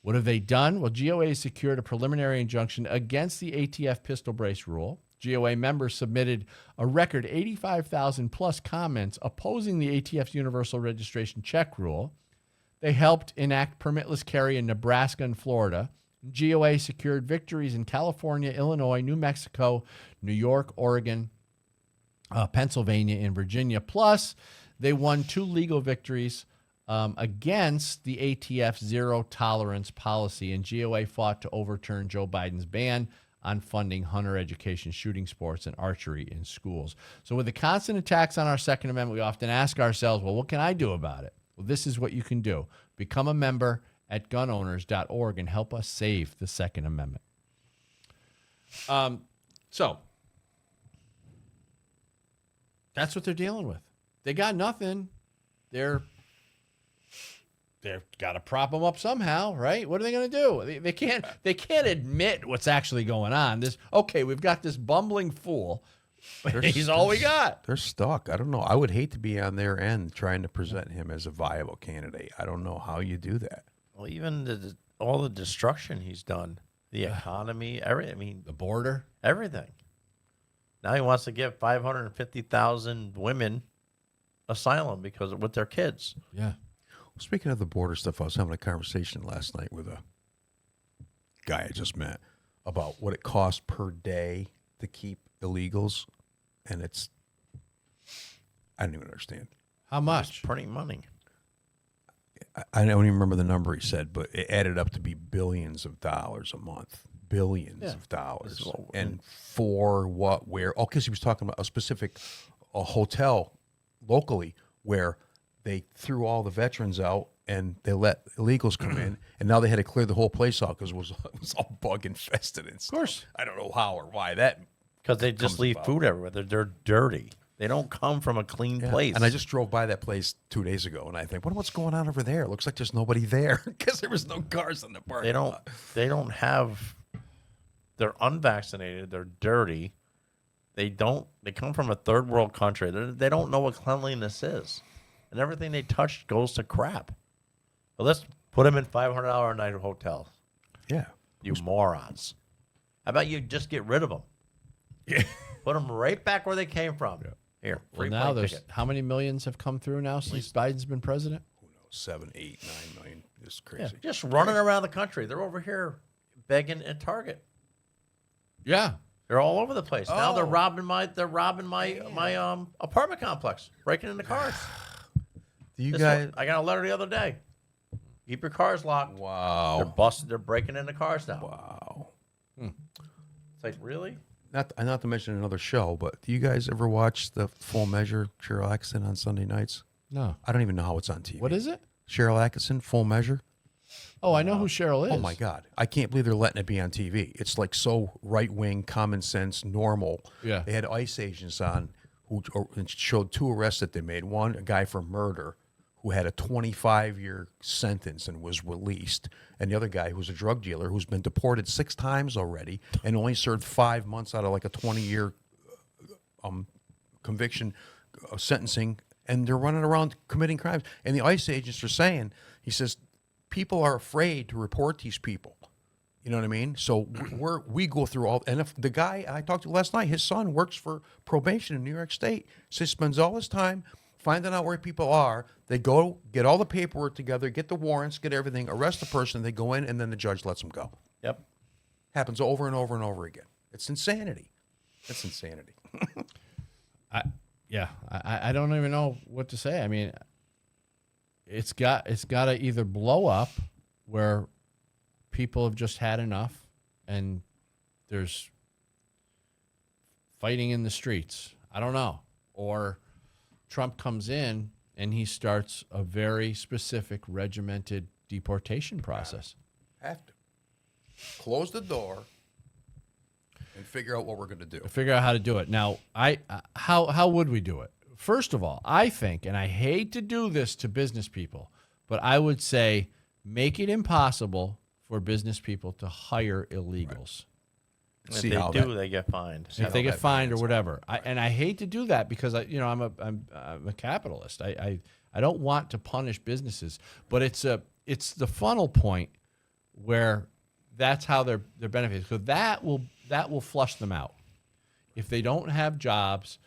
S1: What have they done? Well, GOA has secured a preliminary injunction against the ATF pistol brace rule. GOA members submitted a record 85,000 plus comments opposing the ATF's universal registration check rule. They helped enact permitless carry in Nebraska and Florida. GOA secured victories in California, Illinois, New Mexico, New York, Oregon, Pennsylvania, and Virginia. Plus, they won 2 legal victories against the ATF's zero tolerance policy, and GOA fought to overturn Joe Biden's ban on funding hunter education, shooting sports, and archery in schools. So with the constant attacks on our Second Amendment, we often ask ourselves, well, what can I do about it? Well, this is what you can do. Become a member at gunowners.org and help us save the Second Amendment. So that's what they're dealing with. They got nothing. They've got to prop them up somehow, right? What are they going to do? They can't admit what's actually going on. We've got this bumbling fool. He's all we got.
S3: They're stuck. I don't know. I would hate to be on their end trying to present him as a viable candidate. I don't know how you do that.
S2: Well, even all the destruction he's done, the economy,
S1: The border,
S2: everything. Now he wants to give 550,000 women asylum with their kids.
S1: Yeah.
S3: Speaking of the border stuff, I was having a conversation last night with a guy I just met about what it costs per day to keep illegals, and I don't even understand.
S1: How much?
S2: Printing money.
S3: I don't even remember the number he said, but it added up to be billions of dollars a month. Billions of dollars. And for what, where? Oh, because he was talking about a hotel locally where they threw all the veterans out and they let illegals come in, and now they had to clear the whole place out because it was all bug infested. Of
S1: course.
S3: I don't know how or why that.
S2: Because they just leave food everywhere. They're dirty. They don't come from a clean place.
S3: And I just drove by that place 2 days ago, and I think, what's going on over there? It looks like there's nobody there because there was no cars in the parking lot.
S2: They don't have. They're unvaccinated. They're dirty. They come from a third world country. They don't know what cleanliness is, and everything they touch goes to crap. Well, let's put them in $500 a night hotels.
S3: Yeah,
S2: you morons. How about you just get rid of them?
S3: Yeah.
S2: Put them right back where they came from. Yeah. Here, free
S1: now
S2: there's ticket.
S1: How many millions have come through now since Biden's been president?
S3: Who knows? 7, 8, 9 million. It's crazy.
S2: Yeah, just running around the country. They're over here begging at Target.
S1: Yeah,
S2: they're all over the place. Now they're robbing my apartment complex, breaking into cars.
S3: Do you guys?
S2: I got a letter the other day. Keep your cars locked.
S3: Wow.
S2: They're busted. They're breaking into cars now.
S3: Wow.
S2: It's like, really?
S3: Not to mention another show, but do you guys ever watch the Full Measure, Cheryl Atkinson on Sunday nights?
S1: No.
S3: I don't even know how it's on TV.
S1: What is it?
S3: Cheryl Atkinson, Full Measure.
S1: Oh, I know who Cheryl is.
S3: Oh my God. I can't believe they're letting it be on TV. It's like so right-wing, common sense, normal.
S1: Yeah.
S3: They had ICE agents on who showed 2 arrests that they made. One, a guy for murder who had a 25-year sentence and was released. And the other guy who was a drug dealer who's been deported 6 times already and only served 5 months out of like a 20-year conviction sentencing. And they're running around committing crimes. And the ICE agents are saying, he says, people are afraid to report these people. You know what I mean? So we go through all, and if the guy I talked to last night, his son works for probation in New York State, so he spends all his time finding out where people are. They go get all the paperwork together, get the warrants, get everything, arrest the person, they go in, and then the judge lets them go.
S2: Yep.
S3: Happens over and over and over again. It's insanity. It's insanity.
S1: I don't even know what to say. I mean, it's got to either blow up where people have just had enough and there's fighting in the streets. I don't know. Or Trump comes in and he starts a very specific regimented deportation process.
S3: Have to. Close the door and figure out what we're going to do.
S1: Figure out how to do it. Now, how would we do it? First of all, I think, and I hate to do this to business people, but I would say make it impossible for business people to hire illegals.
S2: If
S3: See
S2: they
S3: how
S2: do,
S3: that-
S2: they get fined.
S1: If they get fined or whatever. And I hate to do that because I'm a capitalist. I don't want to punish businesses, but it's the funnel point where that's how they're benefiting. So that will flush them out. If they don't have jobs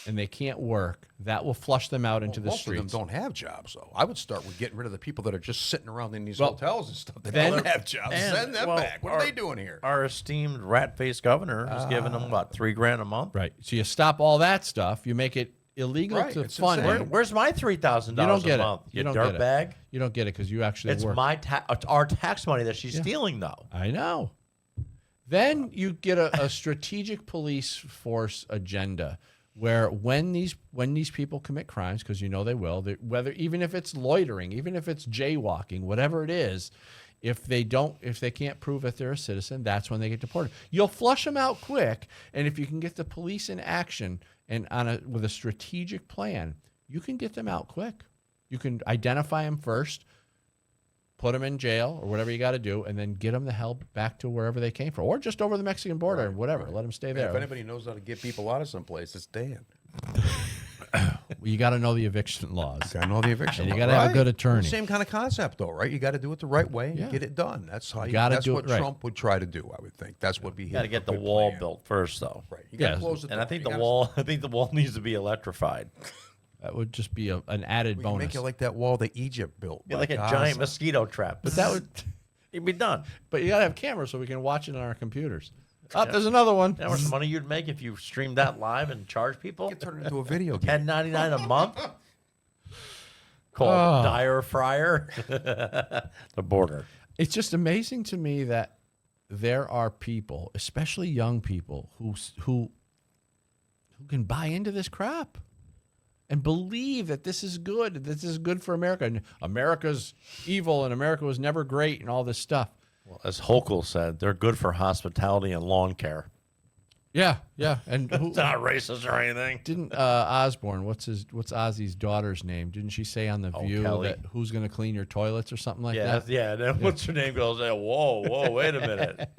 S1: and they can't work, that will flush them out into the
S3: Most
S1: streets.
S3: of them don't have jobs, though. I would start with getting rid of the people that are just sitting around in these
S1: Well,
S3: hotels and stuff that
S1: then-
S3: don't have jobs.
S2: And,
S3: Send them
S2: well,
S3: back. What are they doing here?
S2: Our esteemed rat-faced governor is giving them, what, $3,000 a month?
S1: Right. So you stop all that stuff. You make it illegal
S3: Right,
S1: to
S3: it's
S1: fund
S3: insane.
S1: it.
S2: Where's my $3,000
S1: You don't get
S2: a
S1: it.
S2: month?
S1: You
S2: You
S1: don't get it.
S2: dirtbag.
S1: You don't get it because you actually
S2: It's
S1: work.
S2: it's our tax money that she's stealing, though.
S1: I know. Then you get a strategic police force agenda where when these people commit crimes, because you know they will, whether even if it's loitering, even if it's jaywalking, whatever it is, if they can't prove that they're a citizen, that's when they get deported. You'll flush them out quick, and if you can get the police in action and with a strategic plan, you can get them out quick. You can identify them first, put them in jail or whatever you got to do, and then get them the hell back to wherever they came from, or just over the Mexican border, or whatever. Let them stay there.
S3: If anybody knows how to get people out of some place, it's Dan.
S1: You got to know the eviction laws.
S3: I know the eviction.
S1: And you
S3: law,
S1: gotta have a
S3: right?
S1: good attorney.
S3: Same kind of concept, though, right? You got to do it the right way and
S1: Yeah.
S3: get it done. That's how.
S1: gotta
S3: That's
S1: do
S3: what
S1: it right.
S3: Trump would try to do. I would think that's what be.
S2: You got to get the wall built first, though.
S3: Right. You got to
S1: Yes.
S3: close the
S2: And
S3: door.
S2: I think
S3: You
S2: the
S3: gotta-
S2: wall. I think the wall needs to be electrified.
S1: That would just be an added
S3: We can
S1: bonus.
S3: make it like that wall that Egypt built.
S2: Be like a
S3: Gaza.
S2: giant mosquito trap.
S1: but that would.
S2: It'd be done.
S1: But you got to have cameras so we can watch it on our computers. Oh, there's another one.
S2: How much money you'd make if you streamed that live and charged people?
S3: You can turn it into a video game.
S2: $10.99 a month. Called Dyer Fryer. The border.
S1: It's just amazing to me that there are people, especially young people, who can buy into this crap and believe that this is good, that this is good for America, and America's evil, and America was never great, and all this stuff.
S2: Well, as Hochul said, they're good for hospitality and lawn care.
S1: Yeah, yeah. And who,
S2: It's not racist or anything.
S1: didn't Osborne? What's Ozzy's daughter's name? Didn't she say on the View
S2: Kelly.
S1: that who's going to clean your toilets or something like
S2: Yeah,
S1: that?
S2: yeah. Then what's her name goes, whoa, wait a minute.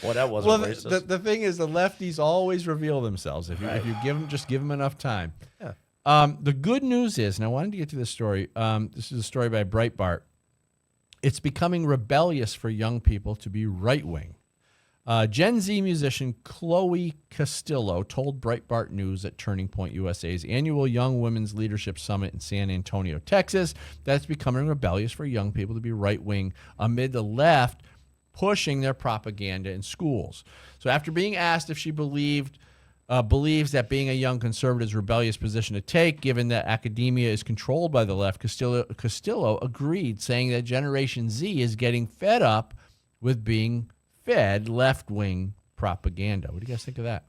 S2: Well, that wasn't
S1: Well,
S2: racist.
S1: the thing is, the lefties always reveal themselves if you give them enough time.
S2: Yeah.
S1: The good news is, and I wanted to get to this story. This is a story by Breitbart. It's becoming rebellious for young people to be right wing. Gen Z musician Chloe Castillo told Breitbart News at Turning Point USA's annual Young Women's Leadership Summit in San Antonio, Texas, that it's becoming rebellious for young people to be right-wing amid the left pushing their propaganda in schools. So after being asked if she believes that being a young conservative is a rebellious position to take, given that academia is controlled by the left, Castillo agreed, saying that Generation Z is getting fed up with being fed left-wing propaganda. What do you guys think of that?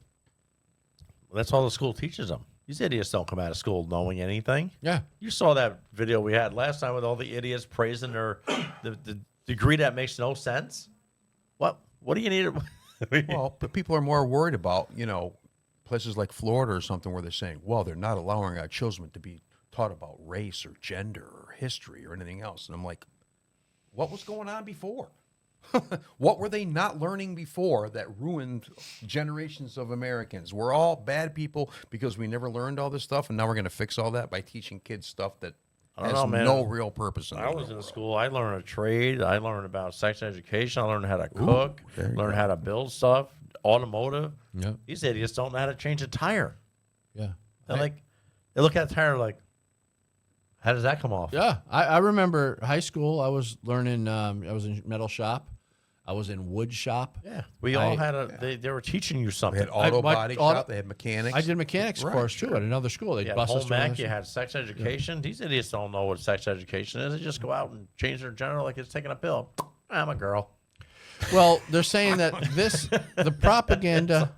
S2: That's all the school teaches them. These idiots don't come out of school knowing anything.
S1: Yeah.
S2: You saw that video we had last time with all the idiots praising the degree that makes no sense. What do you need?
S3: Well, but people are more worried about, places like Florida or something where they're saying, well, they're not allowing our children to be taught about race or gender or history or anything else. And I'm like, what was going on before? What were they not learning before that ruined generations of Americans? We're all bad people because we never learned all this stuff, and now we're going to fix all that by teaching kids stuff that has no real purpose in it.
S2: I was in school. I learned a trade. I learned about sex education. I learned how to cook. Learned how to build stuff. Automotive.
S1: Yeah.
S2: These idiots don't know how to change a tire.
S1: Yeah.
S2: They look at a tire like, how does that come off?
S1: Yeah. I remember high school. I was learning, I was in metal shop. I was in wood shop.
S2: Yeah. We all had they were teaching you
S3: They
S2: something.
S3: had auto
S1: my
S3: body
S1: auto-
S3: shop. They had mechanics.
S1: I did a mechanics course too at another school. They
S2: You had
S1: bust us
S2: home
S1: through
S2: ec,
S1: another
S2: you
S1: school.
S2: had sex education. These idiots don't know what sex education is. They just go out and change their gender like it's taking a pill. I'm a girl.
S1: Well, they're saying that the propaganda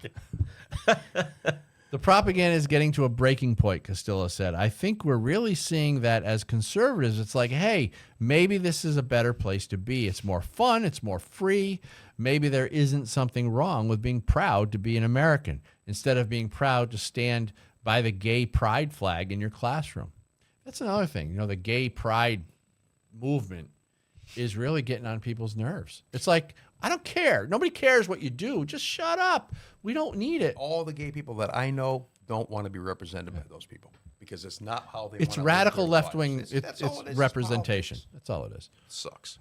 S1: is getting to a breaking point, Castillo said. I think we're really seeing that as conservatives. It's like, hey, maybe this is a better place to be. It's more fun. It's more free. Maybe there isn't something wrong with being proud to be an American instead of being proud to stand by the gay pride flag in your classroom. That's another thing. The gay pride movement is really getting on people's nerves. It's like, I don't care. Nobody cares what you do. Just shut up. We don't need it.
S3: All the gay people that I know don't want to be represented by those people because it's not how they.
S1: It's
S3: wanna live
S1: radical
S3: their
S1: left
S3: lives.
S1: wing.
S3: That's all
S1: It's
S3: it is,
S1: representation.
S3: politics.
S1: That's all it is.
S3: Sucks.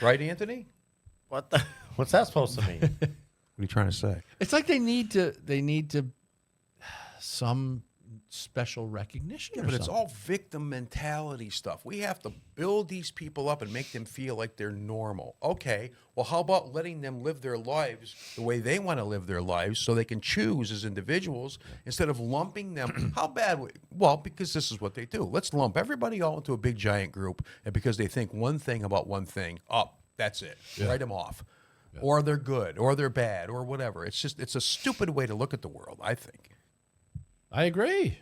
S3: Right, Anthony?
S2: What's that supposed to mean?
S3: What are you trying to say?
S1: It's like they need to some special recognition.
S3: Yeah,
S1: or
S3: but it's
S1: something.
S3: all victim mentality stuff. We have to build these people up and make them feel like they're normal. Okay, well, how about letting them live their lives the way they want to live their lives so they can choose as individuals instead of lumping them? How bad? Well, because this is what they do. Let's lump everybody all into a big giant group, and because they think one thing about one thing, that's it. Write them off. Or they're good, or they're bad, or whatever. It's a stupid way to look at the world, I think.
S1: I agree.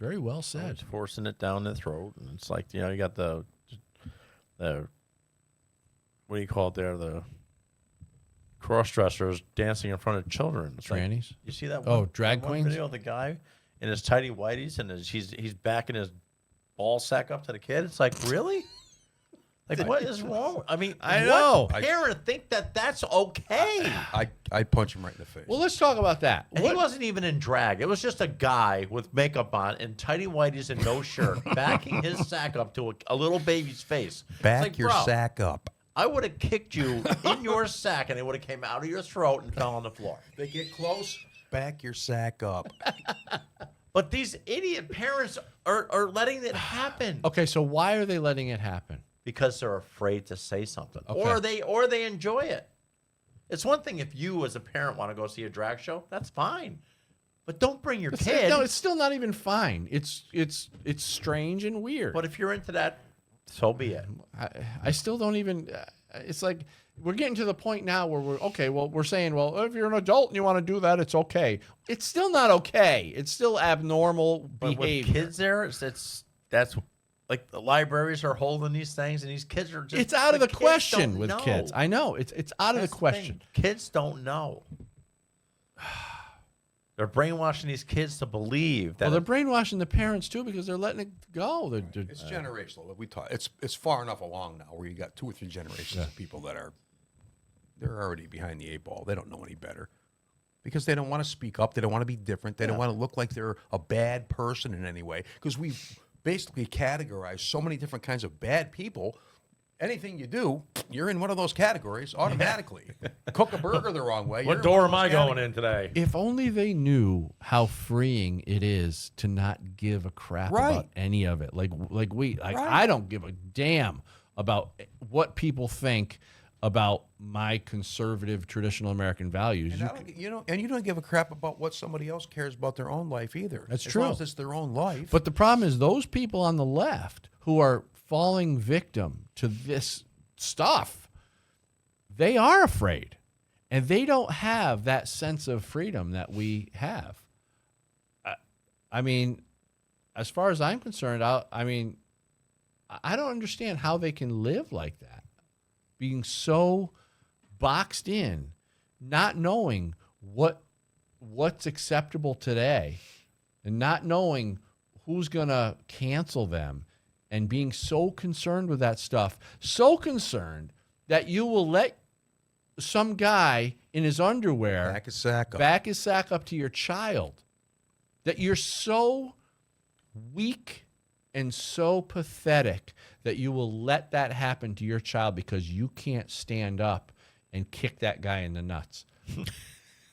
S1: Very well said.
S2: It's forcing it down their throat, and it's like, you got the what do you call it there? The cross-dressers dancing in front of children. It's like,
S1: Trannies?
S2: you see that?
S1: Drag
S2: that one
S1: queens?
S2: video of the guy in his tighty whities and he's backing his ball sack up to the kid. It's like, really? Like, what is wrong? I mean,
S1: I know.
S2: What parent think that's okay?
S3: I'd punch him right in the face.
S1: Well, let's talk about that.
S2: And he wasn't even in drag. It was just a guy with makeup on and tighty whities and no shirt, backing his sack up to a little baby's face.
S3: Back
S2: It's like,
S3: your
S2: bro,
S3: sack up.
S2: I would have kicked you in your sack, and it would have came out of your throat and fell on the floor.
S3: They get close. Back your sack up.
S2: But these idiot parents are letting it happen
S1: Okay, so why are they letting it happen?
S2: because they're afraid to say something,
S1: Okay.
S2: or they enjoy it. It's one thing if you, as a parent, want to go see a drag show. That's fine, but don't bring your kid.
S1: No, it's still not even fine. It's strange and weird.
S2: But if you're into that, so be it.
S1: I still don't even. It's like we're getting to the point now where we're saying, well, if you're an adult and you want to do that, it's okay. It's still not okay. It's still abnormal
S2: But
S1: behavior.
S2: with kids there, that's like the libraries are holding these things, and these kids are just.
S1: It's out of the
S2: kids
S1: question
S2: don't
S1: with
S2: know.
S1: kids. I know it's out of
S2: That's
S1: the
S2: thing.
S1: question.
S2: Kids don't know. They're brainwashing these kids to believe that.
S1: Well, they're brainwashing the parents too because they're letting it go.
S3: It's generational. We talk. It's far enough along now where you got 2 or 3 generations of people that they're already behind the 8 ball. They don't know any better because they don't want to speak up. They don't want to be different. They don't want to look like they're a bad person in any way because we've basically categorized so many different kinds of bad people. Anything you do, you're in one of those categories automatically. Cook a burger the wrong way.
S2: what door am I going in today?
S1: If only they knew how freeing it is to not give a crap about any of it. I don't give a damn about what people think about my conservative traditional American values.
S3: And you don't give a crap about what somebody else cares about their own life either.
S1: That's
S3: as
S1: true.
S3: long as it's their own life.
S1: But the problem is those people on the left who are falling victim to this stuff, they are afraid. And they don't have that sense of freedom that we have. I mean, as far as I'm concerned, I don't understand how they can live like that. Being so boxed in, not knowing what's acceptable today, and not knowing who's going to cancel them, and being so concerned with that stuff, so concerned that you will let some guy in his underwear back his sack up to your child, that you're so weak and so pathetic that you will let that happen to your child because you can't stand up and kick that guy in the nuts.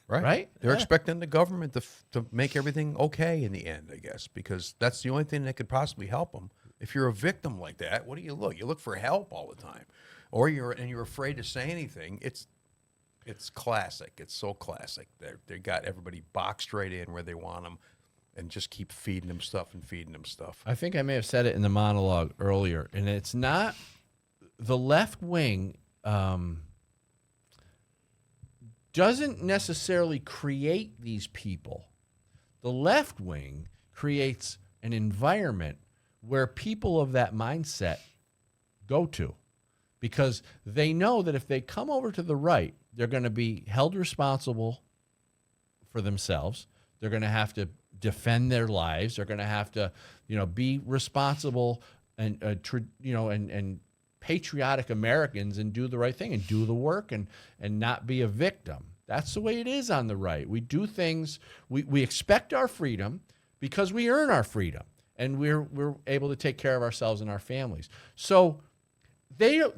S1: Right?
S3: They're expecting the government to make everything okay in the end, I guess, because that's the only thing that could possibly help them. If you're a victim like that, what do you look? You look for help all the time, or you're afraid to say anything. It's classic. It's so classic. They got everybody boxed right in where they want them, and just keep feeding them stuff and feeding them stuff.
S1: I think I may have said it in the monologue earlier, and it's not the left wing doesn't necessarily create these people. The left wing creates an environment where people of that mindset go to, because they know that if they come over to the right, they're going to be held responsible for themselves. They're going to have to defend their lives. They're going to have to, be responsible and patriotic Americans and do the right thing and do the work and not be a victim. That's the way it is on the right. We do things, we expect our freedom because we earn our freedom, and we're able to take care of ourselves and our families. So the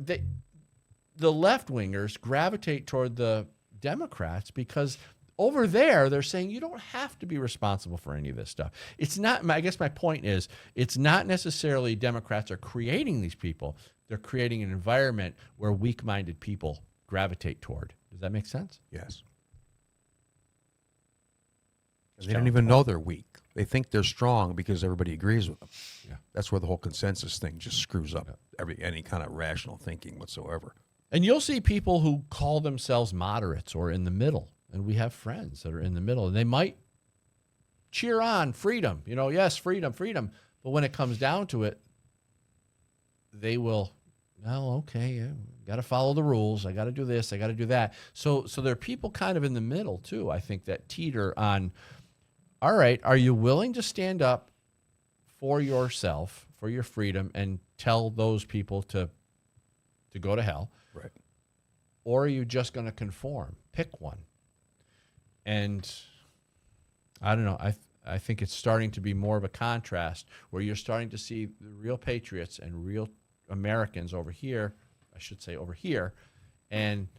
S1: left-wingers gravitate toward the Democrats because over there they're saying you don't have to be responsible for any of this stuff. It's not, I guess my point is, it's not necessarily Democrats are creating these people. They're creating an environment where weak-minded people gravitate toward. Does that make sense?
S3: Yes. They don't even know they're weak. They think they're strong because everybody agrees with them.
S1: Yeah.
S3: That's where the whole consensus thing just screws up any kind of rational thinking whatsoever.
S1: And you'll see people who call themselves moderates or in the middle. And we have friends that are in the middle. And they might cheer on freedom. Yes, freedom, freedom. But when it comes down to it, they will, got to follow the rules. I got to do this. I got to do that. So there are people kind of in the middle, too, I think, that teeter on, all right, are you willing to stand up for yourself, for your freedom, and tell those people to go to hell?
S3: Right.
S1: Or are you just going to conform? Pick one. And I don't know. I think it's starting to be more of a contrast where you're starting to see the real patriots and real Americans over here, I should say over here, and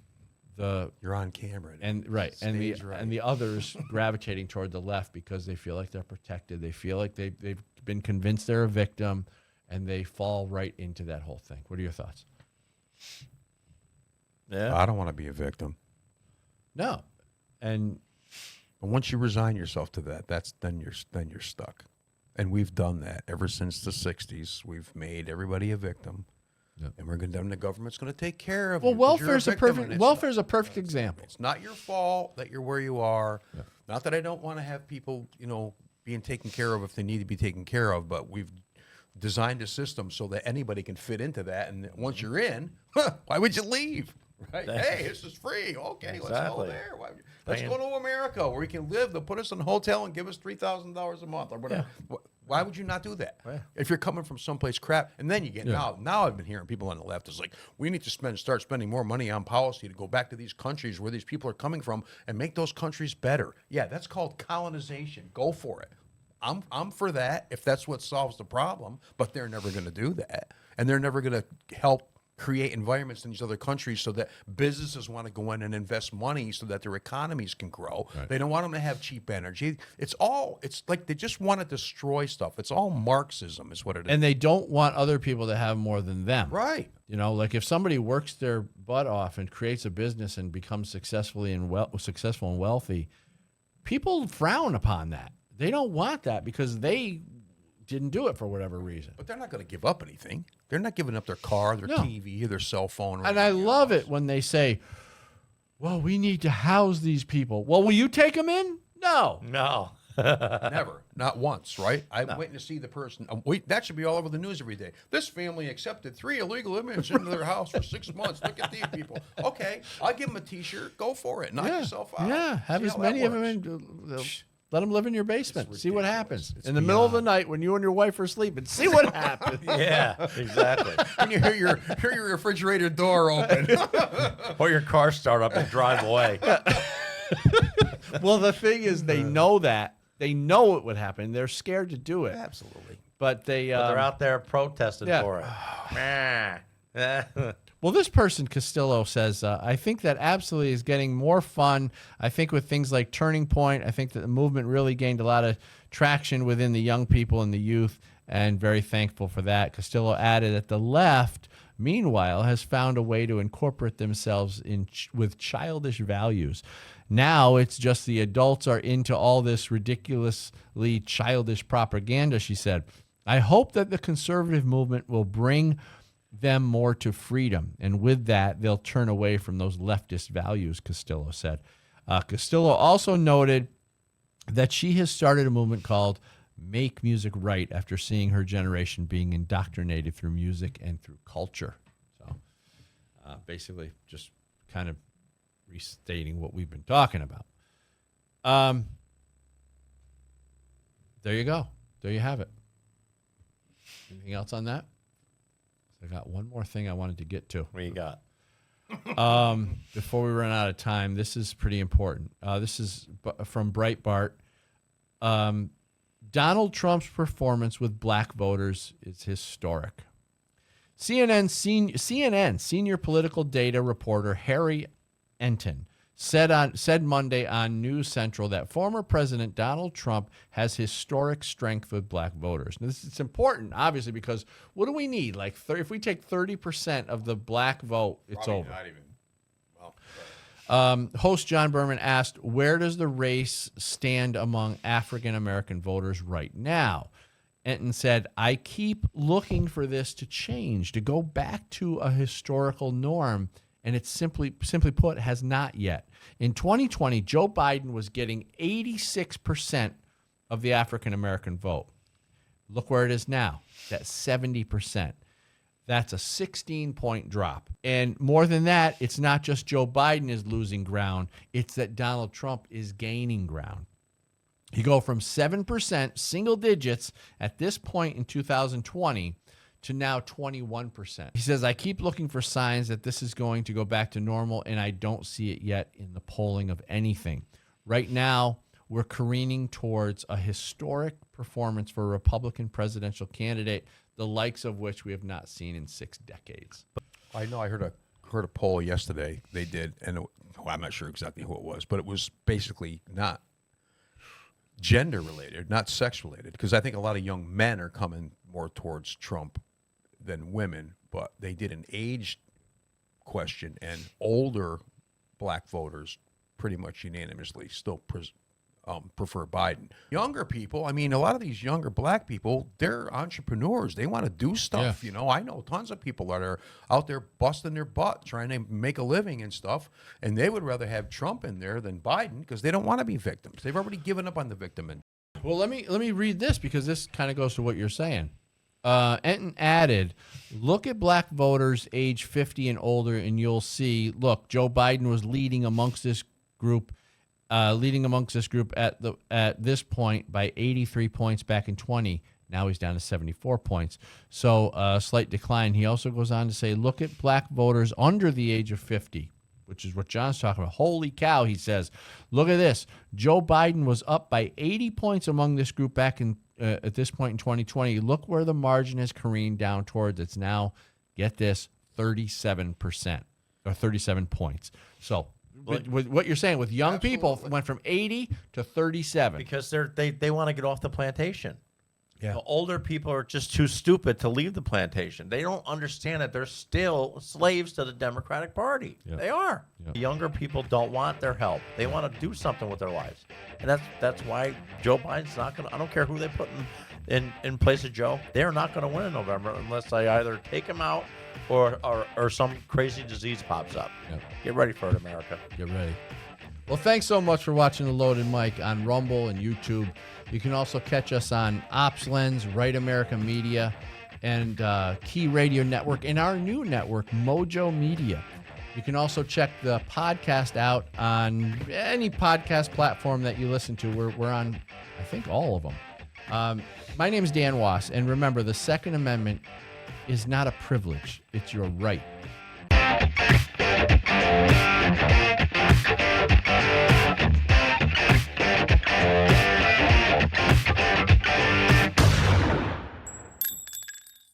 S3: you're on camera.
S1: And the others gravitating toward the left because they feel like they're protected. They feel like they've been convinced they're a victim, and they fall right into that whole thing. What are your thoughts?
S2: Yeah.
S3: I don't want to be a victim.
S1: No. And
S3: once you resign yourself to that, then you're stuck. And we've done that ever since the 60s. We've made everybody a victim. Yep. And the government's going to take care of you.
S1: Well, welfare's a perfect example.
S3: It's not your fault that you're where you are. Yeah. Not that I don't want to have people, being taken care of if they need to be taken care of, but we've designed a system so that anybody can fit into that. And once you're in, why would you leave? Right? Hey, this is free. Okay,
S2: exactly.
S3: Let's go there. Let's go to America where we can live. They'll put us in a hotel and give us $3,000 a month or whatever. Yeah. Why would you not do that? Yeah. If you're coming from someplace crap, and then you get now I've been hearing people on the left is like, we need to start spending more money on policy to go back to these countries where these people are coming from and make those countries better. Yeah, that's called colonization. Go for it. I'm for that if that's what solves the problem, but they're never going to do that, and they're never going to help create environments in these other countries so that businesses want to go in and invest money so that their economies can grow. Right. They don't want them to have cheap energy. It's like they just want to destroy stuff. It's all Marxism is what it is.
S1: And they don't want other people to have more than them.
S3: Right.
S1: Like if somebody works their butt off and creates a business and becomes successful and wealthy, people frown upon that. They don't want that because they didn't do it for whatever reason.
S3: But they're not going to give up anything. They're not giving up their car, their TV, their cell phone.
S1: And I love it when they say, well, we need to house these people. Well, will you take them in? No.
S3: Never. Not once, right? I'm waiting to see the person. That should be all over the news every day. This family accepted 3 illegal immigrants into their house for 6 months. Look at these people. Okay, I'll give them a T-shirt. Go for it. Knock yourself out.
S1: Yeah, have as many of them in. Let them live in your basement. See what happens. In the middle of the night when you and your wife are sleeping. See what happens.
S2: Yeah, exactly.
S3: When you hear your refrigerator door open.
S2: Or your car start up and drive away.
S1: Well, the thing is they know that. They know it would happen. They're scared to do it.
S3: Absolutely.
S1: But they're
S2: out there protesting for it.
S1: Well, this person, Castillo, says, I think that absolutely is getting more fun. I think with things like Turning Point, I think that the movement really gained a lot of traction within the young people and the youth, and very thankful for that. Castillo added that the left, meanwhile, has found a way to incorporate themselves with childish values. Now it's just the adults are into all this ridiculously childish propaganda, she said. I hope that the conservative movement will bring them more to freedom, and with that, they'll turn away from those leftist values, Castillo said. Castillo also noted that she has started a movement called Make Music Right after seeing her generation being indoctrinated through music and through culture. So basically just kind of restating what we've been talking about. There you go. There you have it. Anything else on that? I got one more thing I wanted to get to.
S2: What do you got?
S1: Before we run out of time, this is pretty important. This is from Breitbart. Donald Trump's performance with black voters is historic. CNN senior political data reporter Harry Enton said Monday on News Central that former President Donald Trump has historic strength with black voters. Now, it's important, obviously, because what do we need? Like, if we take 30% of the black vote, it's over.
S3: Not even. Well,
S1: Host John Berman asked, where does the race stand among African-American voters right now? Enton said, I keep looking for this to change, to go back to a historical norm, and it's simply put, has not yet. In 2020, Joe Biden was getting 86% of the African-American vote. Look where it is now. That's 70%. That's a 16-point drop. And more than that, it's not just Joe Biden is losing ground. It's that Donald Trump is gaining ground. You go from 7%, single digits, at this point in 2020 to now 21%. He says, I keep looking for signs that this is going to go back to normal, and I don't see it yet in the polling of anything. Right now, we're careening towards a historic performance for a Republican presidential candidate, the likes of which we have not seen in 6 decades.
S3: I know I heard a poll yesterday they did, and I'm not sure exactly who it was, but it was basically not gender related, not sex related, because I think a lot of young men are coming more towards Trump than women, but they did an age question, and older black voters pretty much unanimously still prefer Biden. Younger people, I mean, a lot of these younger black people, they're entrepreneurs. They want to do stuff.
S1: Yeah.
S3: You know, I know tons of people that are out there busting their butt trying to make a living and stuff, and they would rather have Trump in there than Biden because they don't want to be victims. They've already given up on the victim.
S1: Well, let me read this, because this kind of goes to what you're saying. Enton added, look at black voters age 50 and older, and you'll see, look, Joe Biden was leading amongst this group at this point by 83 points back in 20. Now he's down to 74 points. So a slight decline. He also goes on to say, look at black voters under the age of 50, which is what John's talking about. Holy cow, he says. Look at this. Joe Biden was up by 80 points among this group back in at this point in 2020. Look where the margin has careened down towards. It's now, get this, 37% or 37 points. So with what you're saying, with young people, went from 80 to 37.
S2: Because they want to get off the plantation.
S1: Yeah.
S2: The older people are just too stupid to leave the plantation. They don't understand that they're still slaves to the Democratic Party.
S1: Yep.
S2: They are.
S1: Yep.
S2: The younger people don't want their help. They want to do something with their lives. And that's why Joe Biden's not going to, I don't care who they put in place of Joe, they're not going to win in November unless they either take him out or some crazy disease pops up.
S1: Yep.
S2: Get ready for it, America.
S1: Get ready. Well, thanks so much for watching the Loaded Mic on Rumble and YouTube. You can also catch us on OpsLens, Right America Media, and Key Radio Network, and our new network, Mojo Media. You can also check the podcast out on any podcast platform that you listen to. We're on, I think, all of them. My name is Dan Was, and remember, the Second Amendment is not a privilege. It's your right.